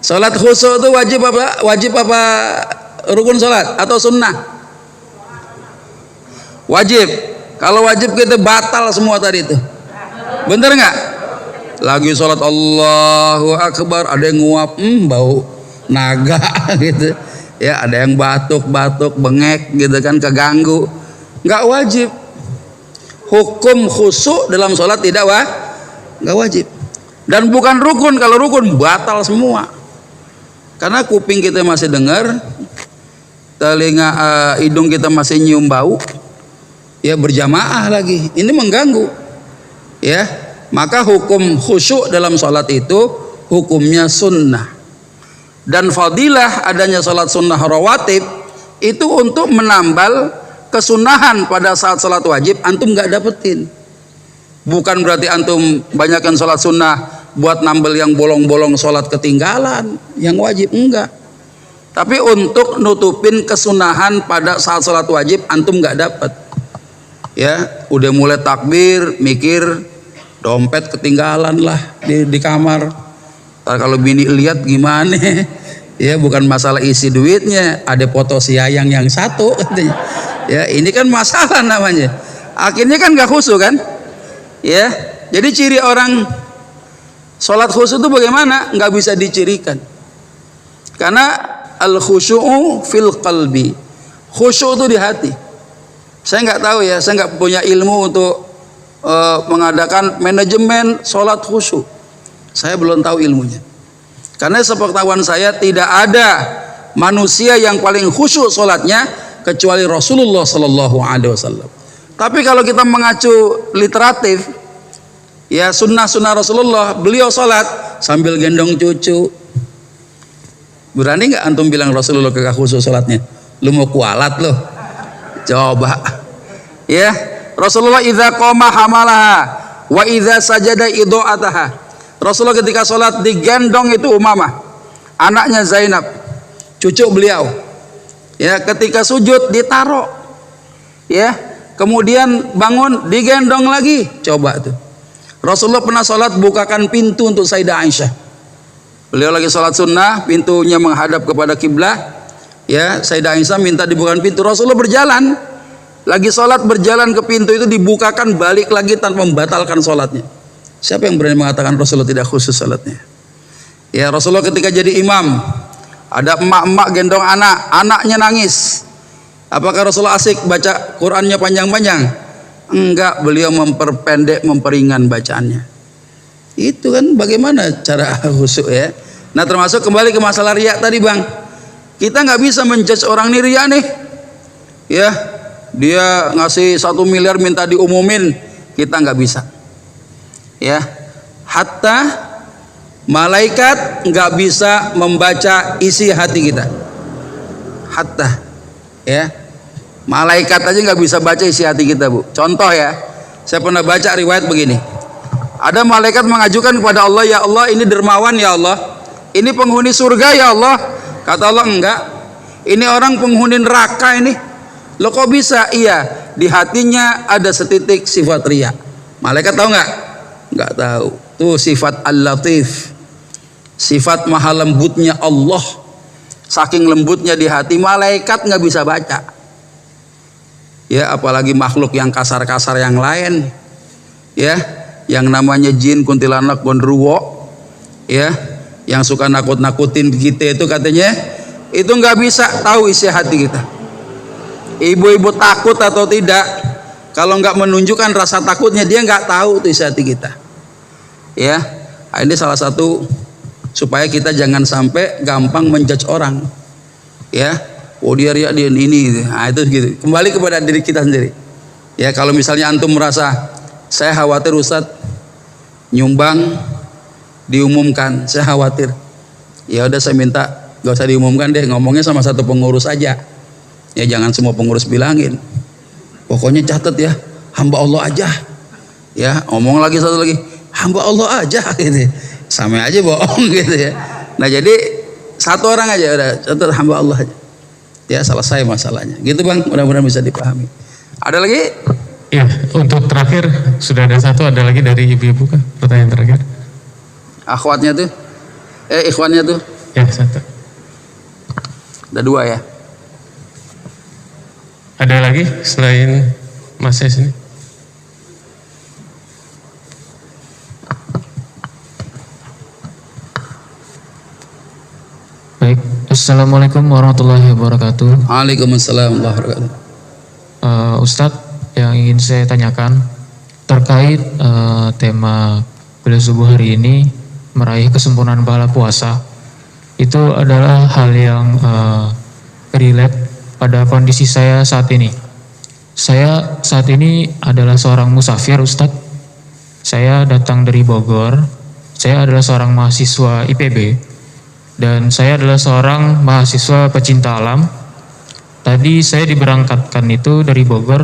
Sholat khusyuk itu wajib apa? Wajib apa rukun sholat atau sunnah? Wajib. Kalau wajib kita batal semua tadi itu. Bener nggak? Lagi sholat Allahu Akbar ada yang nguap, bau naga gitu. Ya, ada yang batuk-batuk, bengek gitu kan, keganggu. Nggak wajib. Hukum khusyuk dalam sholat nggak wajib. Dan bukan rukun. Kalau rukun batal semua. Karena kuping kita masih dengar, telinga, hidung kita masih nyium bau. Ya, berjamaah lagi. Ini mengganggu. Ya, maka hukum khusyuk dalam sholat itu hukumnya sunnah. Dan fadilah adanya sholat sunnah rawatib itu untuk menambal kesunahan pada saat sholat wajib antum nggak dapetin. Bukan berarti antum banyakkan sholat sunnah buat nambal yang bolong-bolong sholat ketinggalan yang wajib, enggak. Tapi untuk nutupin kesunahan pada saat sholat wajib antum nggak dapet. Ya, udah mulai takbir mikir dompet ketinggalan lah di kamar. Kalau bini lihat gimana? Ya, bukan masalah isi duitnya, ada foto si Yayang yang satu katanya. Ya, ini kan masalah namanya. Akhirnya kan gak khusyuk kan? Ya, jadi ciri orang Sholat khusyuk itu bagaimana? Nggak bisa dicirikan. Karena al-khusyu'u fil qalbi. Khusyuk itu di hati. Saya nggak tahu ya, saya nggak punya ilmu untuk mengadakan manajemen sholat khusyuk. Saya belum tahu ilmunya. Karena sepengetahuan saya tidak ada manusia yang paling khusyuk sholatnya kecuali Rasulullah Sallallahu Alaihi Wasallam. Tapi kalau kita mengacu literatif, ya sunnah Rasulullah, beliau sholat sambil gendong cucu. Berani nggak antum bilang Rasulullah kagak khusyuk sholatnya? Lu mau kualat loh? Coba. Ya, Rasulullah idza qama hamalaha wa idza sajada ido'ataha. Rasulullah ketika sholat digendong itu Umamah, anaknya Zainab, cucu beliau. Ya, ketika sujud ditaruh. Ya, kemudian bangun digendong lagi. Coba tuh. Rasulullah pernah sholat bukakan pintu untuk Sayyidah Aisyah. Beliau lagi sholat sunnah, pintunya menghadap kepada kiblah. Ya, Sayyidah Aisyah minta dibukakan pintu. Rasulullah berjalan, lagi sholat berjalan ke pintu itu dibukakan, balik lagi tanpa membatalkan sholatnya. Siapa yang berani mengatakan Rasulullah tidak khusus sholatnya? Ya, Rasulullah ketika jadi imam, ada emak-emak gendong anak, anaknya nangis. Apakah Rasulullah asik baca Qur'annya panjang-panjang? Enggak, beliau memperpendek, memperingan bacaannya. Itu kan bagaimana cara khusyuk ya. Nah, termasuk kembali ke masalah riya tadi, Bang. Kita nggak bisa menjudge orang ini riya nih. Ya, dia ngasih 1 miliar minta diumumin, kita nggak bisa. Ya, hatta malaikat nggak bisa membaca isi hati kita. Hatta, ya, malaikat aja nggak bisa baca isi hati kita, Bu. Contoh ya, saya pernah baca riwayat begini. Ada malaikat mengajukan kepada Allah, ya Allah, ini dermawan ya Allah, ini penghuni surga ya Allah. Kata Allah, enggak, ini orang penghuni neraka ini. Lo kok bisa? Iya, di hatinya ada setitik sifat riya. Malaikat tahu nggak? Nggak tahu. Tuh sifat Al-Latif, sifat maha lembutnya Allah. Saking lembutnya di hati, malaikat nggak bisa baca. Ya, apalagi makhluk yang kasar-kasar yang lain. Ya, yang namanya jin, kuntilanak, gondruwo. Ya, yang suka nakut-nakutin kita itu katanya, itu nggak bisa tahu isi hati kita. Ibu-ibu takut atau tidak, kalau nggak menunjukkan rasa takutnya, dia nggak tahu tuh isi hati kita. Ya, ini salah satu supaya kita jangan sampai gampang menjudge orang. Ya, oh dia riak, dia ini. Nah, itu gitu. Kembali kepada diri kita sendiri. Ya, kalau misalnya antum merasa saya khawatir Ustadz nyumbang diumumkan, saya khawatir. Ya udah, saya minta gak usah diumumkan deh, ngomongnya sama satu pengurus aja. Ya, jangan semua pengurus bilangin. Pokoknya catat ya, hamba Allah aja. Ya, ngomong lagi satu lagi, hamba Allah aja gitu. Sama aja bohong gitu ya. Nah, jadi satu orang aja udah, catat hamba Allah aja. Ya, selesai masalahnya. Gitu Bang, mudah-mudahan bisa dipahami. Ada lagi? Ya, untuk terakhir sudah ada satu, ada lagi dari ibu-ibu kan, pertanyaan terakhir. Akhwatnya tuh, ikhwannya tuh. Ya, satu. Ada 2 ya. Ada lagi selain Mas Ses ini? Baik, Assalamualaikum warahmatullahi wabarakatuh. Waalaikumsalam warahmatullahi wabarakatuh. Ustadz, yang ingin saya tanyakan terkait tema kuliah subuh hari ini, meraih kesempurnaan pahala puasa, itu adalah hal yang relate pada kondisi saya saat ini. Saya saat ini adalah seorang musafir, Ustadz. Saya datang dari Bogor. Saya adalah seorang mahasiswa IPB dan saya adalah seorang mahasiswa pecinta alam. Tadi saya diberangkatkan itu dari Bogor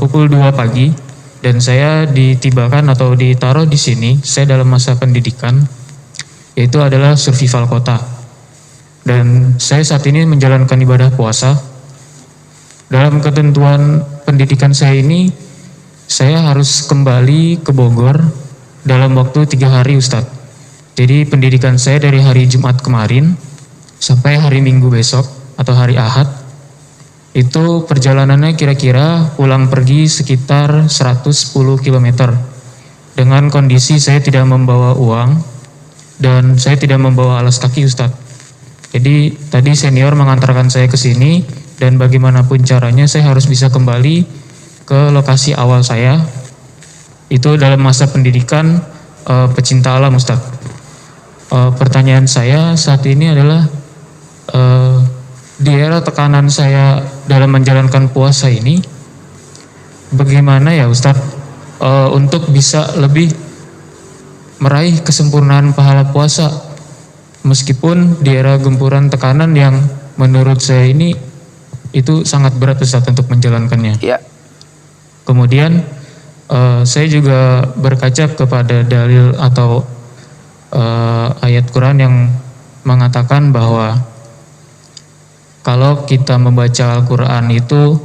pukul 2 pagi dan saya ditibakan atau ditaruh di sini. Saya dalam masa pendidikan, yaitu adalah survival kota. Dan saya saat ini menjalankan ibadah puasa. Dalam ketentuan pendidikan saya ini, saya harus kembali ke Bogor dalam waktu 3 hari, Ustadz. Jadi pendidikan saya dari hari Jumat kemarin sampai hari Minggu besok atau hari Ahad, itu perjalanannya kira-kira pulang pergi sekitar 110 km. dengan kondisi saya tidak membawa uang dan saya tidak membawa alas kaki Ustadz. Jadi tadi senior mengantarkan saya ke sini dan bagaimanapun caranya saya harus bisa kembali ke lokasi awal saya. Itu dalam masa pendidikan pecinta alam Ustadz. Pertanyaan saya saat ini adalah di era tekanan saya dalam menjalankan puasa ini, bagaimana ya Ustadz untuk bisa lebih meraih kesempurnaan pahala puasa meskipun di era gempuran tekanan yang menurut saya ini itu sangat berat Ustadz untuk menjalankannya. Ya. Kemudian saya juga berkaca kepada dalil atau ayat Quran yang mengatakan bahwa kalau kita membaca Al-Quran itu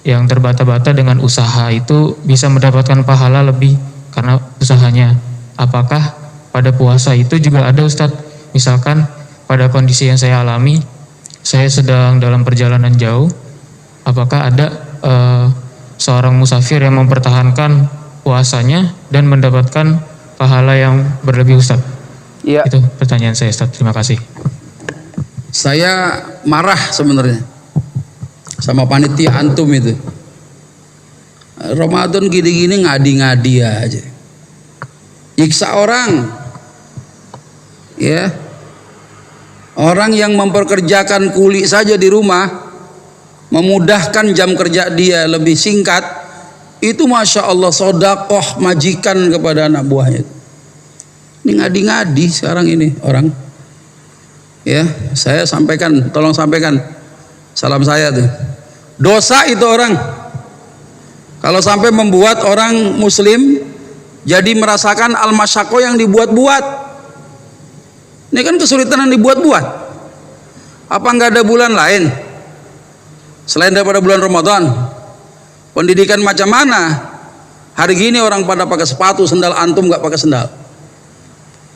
yang terbata-bata dengan usaha itu bisa mendapatkan pahala lebih karena usahanya. Apakah pada puasa itu juga ada Ustadz? Misalkan pada kondisi yang saya alami, saya sedang dalam perjalanan jauh, apakah ada seorang musafir yang mempertahankan puasanya dan mendapatkan pahala yang berlebih Ustadz? Ya. Itu pertanyaan saya Ustadz, terima kasih. Saya marah sebenarnya sama panitia antum itu. Ramadan gini-gini ngadi-ngadi aja. Nyiksa orang. Ya. Orang yang memperkerjakan kuli saja di rumah, memudahkan jam kerja dia lebih singkat, itu Masya Allah sodakoh majikan kepada anak buahnya. Ini ngadi-ngadi sekarang ini orang. Ya, saya sampaikan, tolong sampaikan salam saya tuh. Dosa itu orang kalau sampai membuat orang muslim jadi merasakan al-masyaqah yang dibuat-buat. Ini kan kesulitan yang dibuat-buat. Apa enggak ada bulan lain selain daripada bulan Ramadan? Pendidikan macam mana? Hari gini orang pada pakai sepatu, sendal, antum enggak pakai sendal.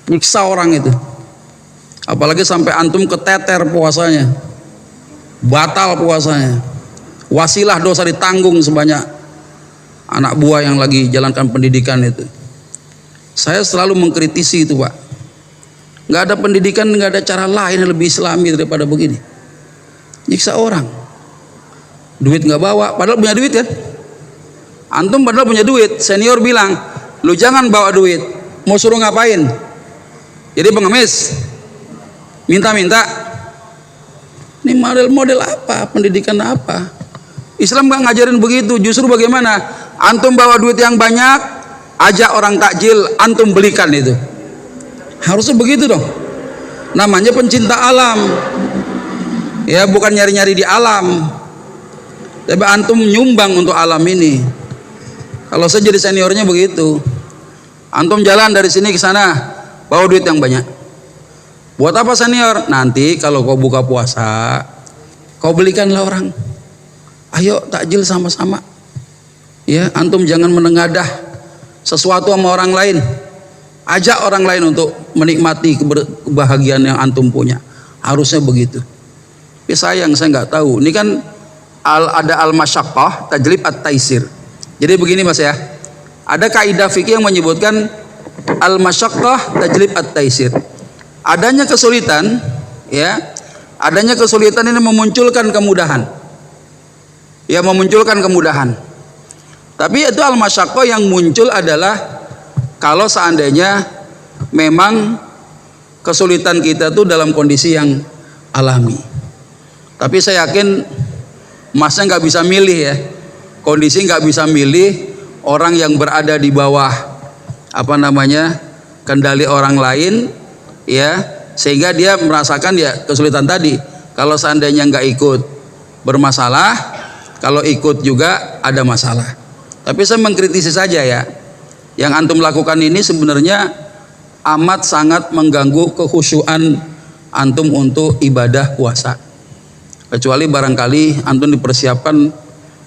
Nyiksa orang itu. Apalagi sampai antum keteter puasanya, batal puasanya, wasilah dosa ditanggung sebanyak anak buah yang lagi jalankan pendidikan itu. Saya selalu mengkritisi itu Pak. Nggak ada pendidikan, nggak ada cara lain yang lebih islami daripada begini. Nyiksa orang, duit nggak bawa, padahal punya duit kan? Antum padahal punya duit. Senior bilang, lu jangan bawa duit. Mau suruh ngapain? Jadi pengemis. Minta-minta. Ini model-model apa? Pendidikan apa? Islam nggak ngajarin begitu. Justru bagaimana? Antum bawa duit yang banyak, ajak orang takjil, antum belikan itu. Harusnya begitu dong. Namanya pencinta alam. Ya bukan nyari-nyari di alam. Tapi antum nyumbang untuk alam ini. Kalau saya jadi seniornya begitu. Antum jalan dari sini ke sana, bawa duit yang banyak. Buat apa senior? Nanti kalau kau buka puasa, kau belikanlah orang. Ayo takjil sama-sama. Ya, antum jangan menengadah sesuatu sama orang lain. Ajak orang lain untuk menikmati kebahagiaan yang antum punya. Harusnya begitu. Tapi sayang saya nggak tahu. Ini kan ada al-masyaqqah, tajlib at-taisir. Jadi begini Mas ya. Ada kaidah fikih yang menyebutkan al-masyaqqah, tajlib at-taisir. Adanya kesulitan, ya, adanya kesulitan ini memunculkan kemudahan, ya memunculkan kemudahan. Tapi itu al-masyaqqah yang muncul adalah kalau seandainya memang kesulitan kita tuh dalam kondisi yang alami. Tapi saya yakin Masnya nggak bisa milih ya, kondisi nggak bisa milih orang yang berada di bawah kendali orang lain. Ya, sehingga dia merasakan ya kesulitan tadi. Kalau seandainya nggak ikut bermasalah, kalau ikut juga ada masalah. Tapi saya mengkritisi saja ya, yang antum lakukan ini sebenarnya amat sangat mengganggu kekhusyuan antum untuk ibadah puasa. Kecuali barangkali antum dipersiapkan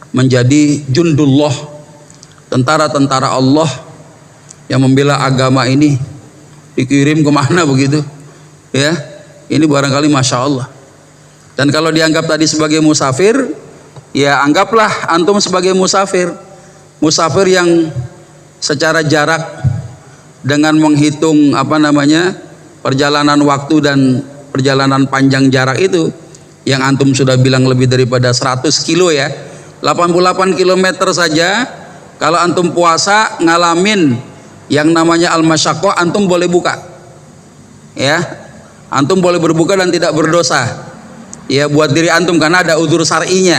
menjadi jundullah, tentara-tentara Allah yang membela agama ini. Dikirim kemana begitu ya, ini barangkali Masya Allah. Dan kalau dianggap tadi sebagai musafir, ya anggaplah antum sebagai musafir yang secara jarak dengan menghitung perjalanan waktu dan perjalanan panjang jarak itu yang antum sudah bilang lebih daripada 100 kilo ya, 88 kilometer saja kalau antum puasa ngalamin yang namanya al-masyaqqah, antum boleh buka ya, antum boleh berbuka dan tidak berdosa ya buat diri antum karena ada udzur syar'inya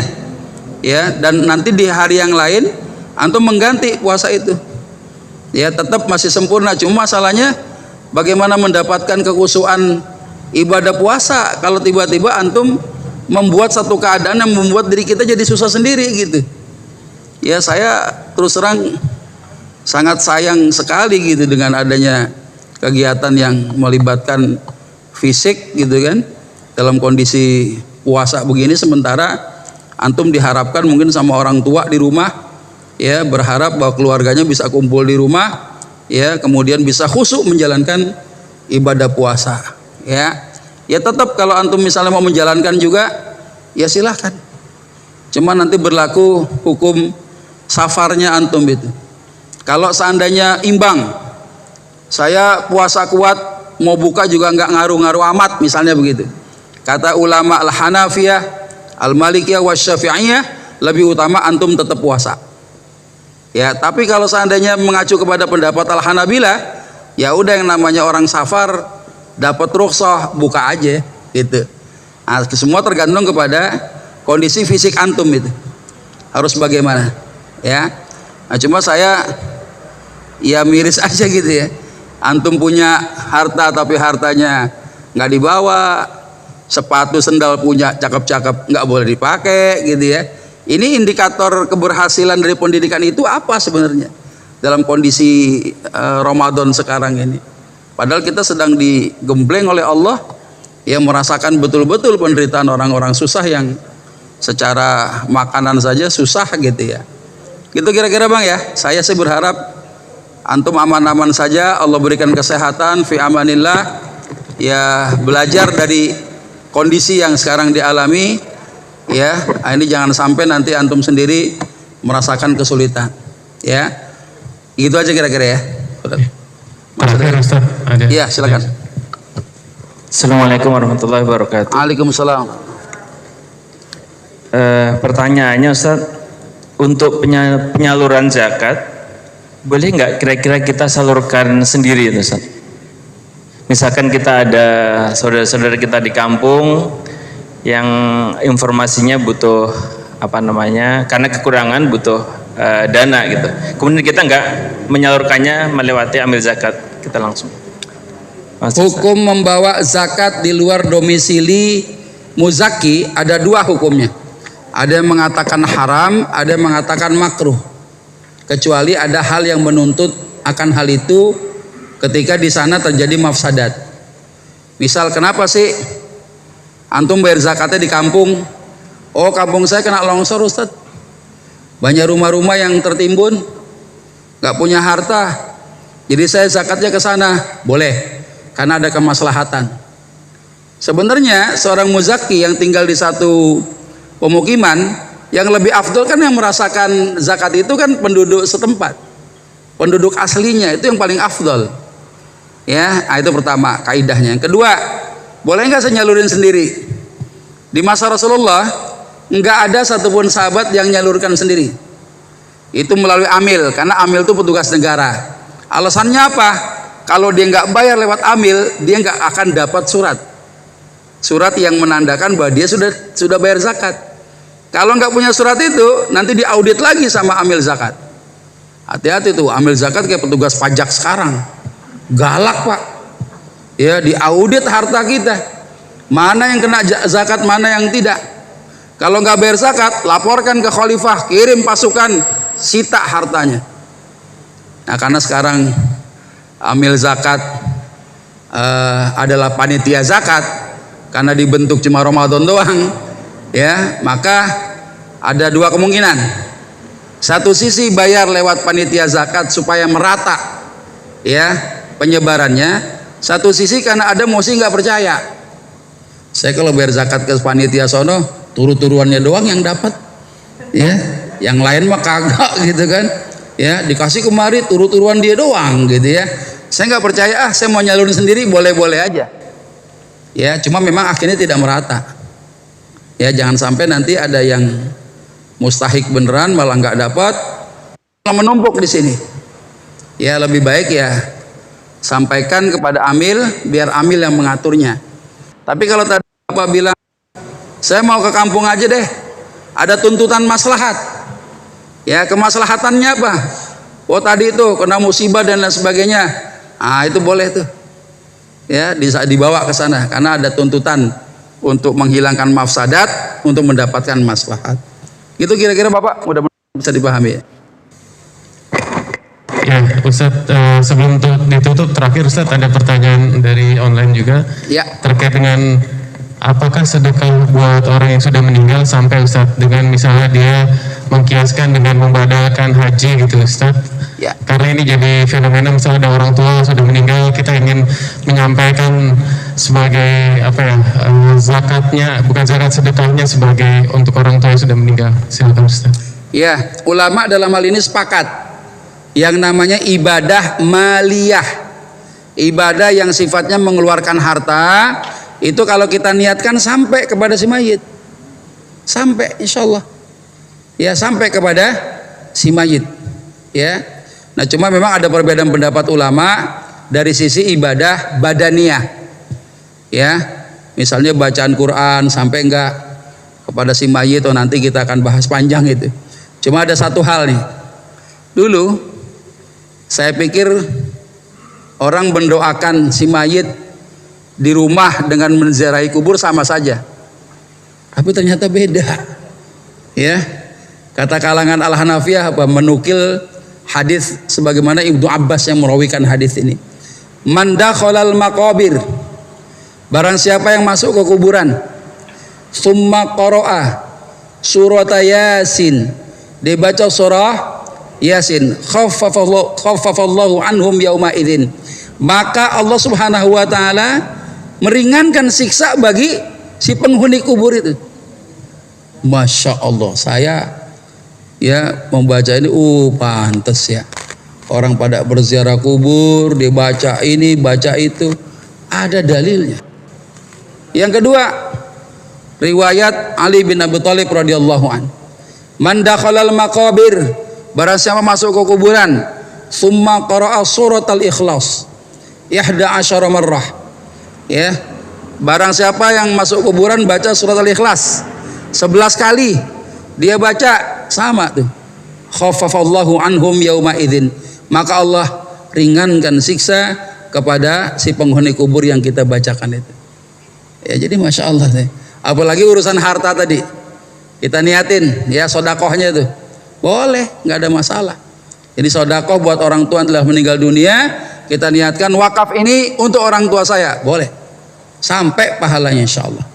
ya, dan nanti di hari yang lain antum mengganti puasa itu ya, tetap masih sempurna. Cuma masalahnya bagaimana mendapatkan kekhusyuan ibadah puasa kalau tiba-tiba antum membuat satu keadaan yang membuat diri kita jadi susah sendiri gitu ya. Saya terus terang sangat sayang sekali gitu dengan adanya kegiatan yang melibatkan fisik gitu kan dalam kondisi puasa begini, sementara antum diharapkan mungkin sama orang tua di rumah ya, berharap bahwa keluarganya bisa kumpul di rumah ya, kemudian bisa khusyuk menjalankan ibadah puasa ya. Ya tetap kalau antum misalnya mau menjalankan juga ya silahkan, cuma nanti berlaku hukum safarnya antum itu. Kalau seandainya imbang, saya puasa kuat mau buka juga nggak ngaruh-ngaruh amat misalnya begitu, kata ulama al-Hanafiyah, al-Malikiyah, wasyafi'iyah, lebih utama antum tetap puasa ya. Tapi kalau seandainya mengacu kepada pendapat al-Hanabilah, ya udah yang namanya orang safar dapat rukhsah buka aja gitu. Nah, semua tergantung kepada kondisi fisik antum itu harus bagaimana ya. Nah, cuma saya ya miris aja gitu ya, antum punya harta tapi hartanya nggak dibawa, sepatu sendal punya cakep-cakep nggak boleh dipakai gitu ya. Ini indikator keberhasilan dari pendidikan itu apa sebenarnya dalam kondisi Ramadan sekarang ini? Padahal kita sedang digembleng oleh Allah yang merasakan betul-betul penderitaan orang-orang susah yang secara makanan saja susah gitu ya. Gitu kira-kira Bang ya. Saya sih berharap antum aman-aman saja, Allah berikan kesehatan fi amanillah ya, belajar dari kondisi yang sekarang dialami ya. Ini jangan sampai nanti antum sendiri merasakan kesulitan ya. Gitu aja kira-kira ya. Terakhir Ustaz ada. Iya, silakan. Assalamualaikum warahmatullahi wabarakatuh. Waalaikumsalam. Pertanyaannya Ustaz, untuk penyaluran zakat boleh nggak kira-kira kita salurkan sendiri Ustaz? Misalkan kita ada saudara-saudara kita di kampung yang informasinya butuh karena kekurangan butuh dana gitu, kemudian kita nggak menyalurkannya melewati amil zakat, kita langsung. Hukum membawa zakat di luar domisili muzaki ada dua hukumnya. Ada yang mengatakan haram, ada yang mengatakan makruh. Kecuali ada hal yang menuntut akan hal itu ketika di sana terjadi mafsadat. Misal kenapa sih antum bayar zakatnya di kampung? Oh, kampung saya kena longsor Ustaz. Banyak rumah-rumah yang tertimbun, nggak punya harta. Jadi saya zakatnya ke sana, boleh. Karena ada kemaslahatan. Sebenarnya seorang muzaki yang tinggal di satu pemukiman, yang lebih afdol kan yang merasakan zakat itu kan penduduk setempat, penduduk aslinya, itu yang paling afdol ya. Nah, itu pertama kaidahnya. Yang kedua, boleh nggak saya nyalurin sendiri? Di masa Rasulullah nggak ada satupun sahabat yang nyalurkan sendiri, itu melalui amil, karena amil itu petugas negara. Alasannya apa? Kalau dia nggak bayar lewat amil, dia nggak akan dapat surat yang menandakan bahwa dia sudah bayar zakat. Kalau nggak punya surat itu, nanti diaudit lagi sama amil zakat. Hati-hati tuh, amil zakat kayak petugas pajak sekarang, galak Pak ya, diaudit harta kita, mana yang kena zakat, mana yang tidak. Kalau nggak bayar zakat, laporkan ke khalifah, kirim pasukan, sita hartanya. Nah, karena sekarang amil zakat adalah panitia zakat, karena dibentuk cuma Ramadan doang ya, maka ada dua kemungkinan. Satu sisi bayar lewat panitia zakat supaya merata ya penyebarannya. Satu sisi karena ada musuh nggak percaya, saya kalau bayar zakat ke panitia sono, turu-turuannya doang yang dapat ya, yang lain mah kagak gitu kan ya, dikasih kemari turu-turuan dia doang gitu ya. Saya nggak percaya, saya mau nyalurin sendiri, boleh-boleh aja. Ya, cuma memang akhirnya tidak merata. Ya, jangan sampai nanti ada yang mustahik beneran malah nggak dapat, malah menumpuk di sini. Ya, lebih baik ya sampaikan kepada amil, biar amil yang mengaturnya. Tapi kalau tadi Bapak bilang, saya mau ke kampung aja deh, ada tuntutan maslahat. Ya, kemaslahatannya apa? Oh tadi itu kena musibah dan lain sebagainya. Ah itu boleh tuh. Ya, dibawa ke sana karena ada tuntutan untuk menghilangkan mafsadat, untuk mendapatkan maslahat. Itu kira-kira Bapak mudah-mudahan bisa dipahami ya. Ya, Ustadz, sebelum ditutup terakhir Ustadz ada pertanyaan dari online juga. Ya. Terkait dengan apakah sedekah buat orang yang sudah meninggal sampai Ustadz dengan misalnya dia mengkiaskan dengan membadakan haji gitu Ustadz. Ya. Karena ini jadi fenomena misalnya ada orang tua sudah meninggal, kita ingin menyampaikan sebagai apa ya, zakatnya, bukan zakat, sedekahnya sebagai untuk orang tua yang sudah meninggal. Silakan Ustadz. Ya, ulama dalam hal ini sepakat yang namanya ibadah maliyah, ibadah yang sifatnya mengeluarkan harta, itu kalau kita niatkan sampai kepada si mayit, sampai insya Allah ya, sampai kepada si mayit ya. Nah cuma memang ada perbedaan pendapat ulama dari sisi ibadah badaniyah ya, misalnya bacaan Quran sampai enggak kepada si mayit, atau nanti kita akan bahas panjang itu. Cuma ada satu hal nih, dulu saya pikir orang mendoakan si mayit di rumah dengan menziarahi kubur sama saja, tapi ternyata beda ya. Kata kalangan Al-Hanafiyah apa, menukil hadis sebagaimana Ibnu Abbas yang merawikan hadis ini, man dakhalal maqabir, barang siapa yang masuk ke kuburan, summa qara'a surat Yasin, dibaca surah Yasin, khaffafallahu anhum yauma idzin, maka Allah Subhanahu wa taala meringankan siksa bagi si penghuni kubur itu. Masya Allah, saya ya membaca ini, pantes ya orang pada berziarah kubur, dibaca ini baca itu, ada dalilnya. Yang kedua, riwayat Ali bin Abi Thalib radhiyallahu an, man dakhalal maqabir, barang siapa masuk ke kuburan, summa qara'a suratal ikhlas 11 marrah ya, barang siapa yang masuk kuburan baca surat al-ikhlas 11 kali, dia baca sama tuh, khaffafallahu anhum yauma idzin, maka Allah ringankan siksa kepada si penghuni kubur yang kita bacakan itu ya. Jadi masya Allah deh. Apalagi urusan harta tadi kita niatin ya, sodakohnya tuh boleh, nggak ada masalah. Jadi sodakoh buat orang tua yang telah meninggal dunia, kita niatkan wakaf ini untuk orang tua saya, boleh, sampai pahalanya insya Allah.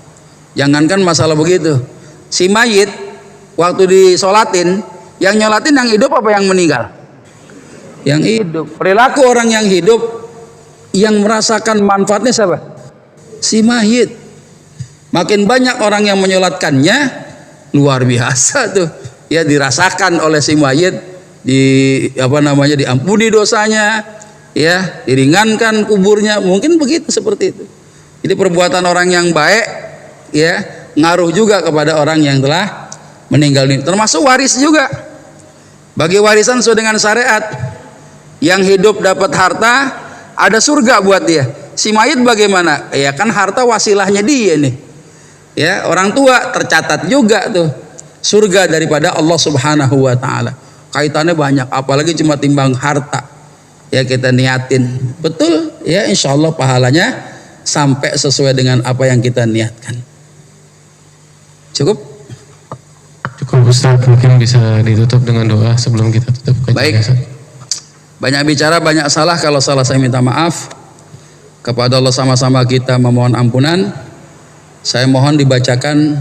Jangankan masalah begitu, si mayit waktu disolatin, yang nyolatin yang hidup apa yang meninggal? Yang hidup. Perilaku orang yang hidup yang merasakan manfaatnya siapa? Si mayit. Makin banyak orang yang menyolatkannya, luar biasa tuh ya, dirasakan oleh si mayit, diampuni dosanya ya, diringankan kuburnya, mungkin begitu, seperti itu. Jadi perbuatan orang yang baik ya ngaruh juga kepada orang yang telah meninggal dunia, termasuk waris juga. Bagi warisan sesuai dengan syariat, yang hidup dapat harta, ada surga buat dia. Si mayit bagaimana? Ya kan harta wasilahnya dia nih ya, orang tua tercatat juga tuh surga daripada Allah Subhanahu wa taala. Kaitannya banyak, apalagi cuma timbang harta. Ya kita niatin betul ya, insya Allah pahalanya sampai sesuai dengan apa yang kita niatkan. Cukup? Cukup Ustaz, mungkin bisa ditutup dengan doa sebelum kita tutup kajian. Baik. Banyak bicara, banyak salah. Kalau salah saya minta maaf. Kepada Allah sama-sama kita memohon ampunan. Saya mohon dibacakan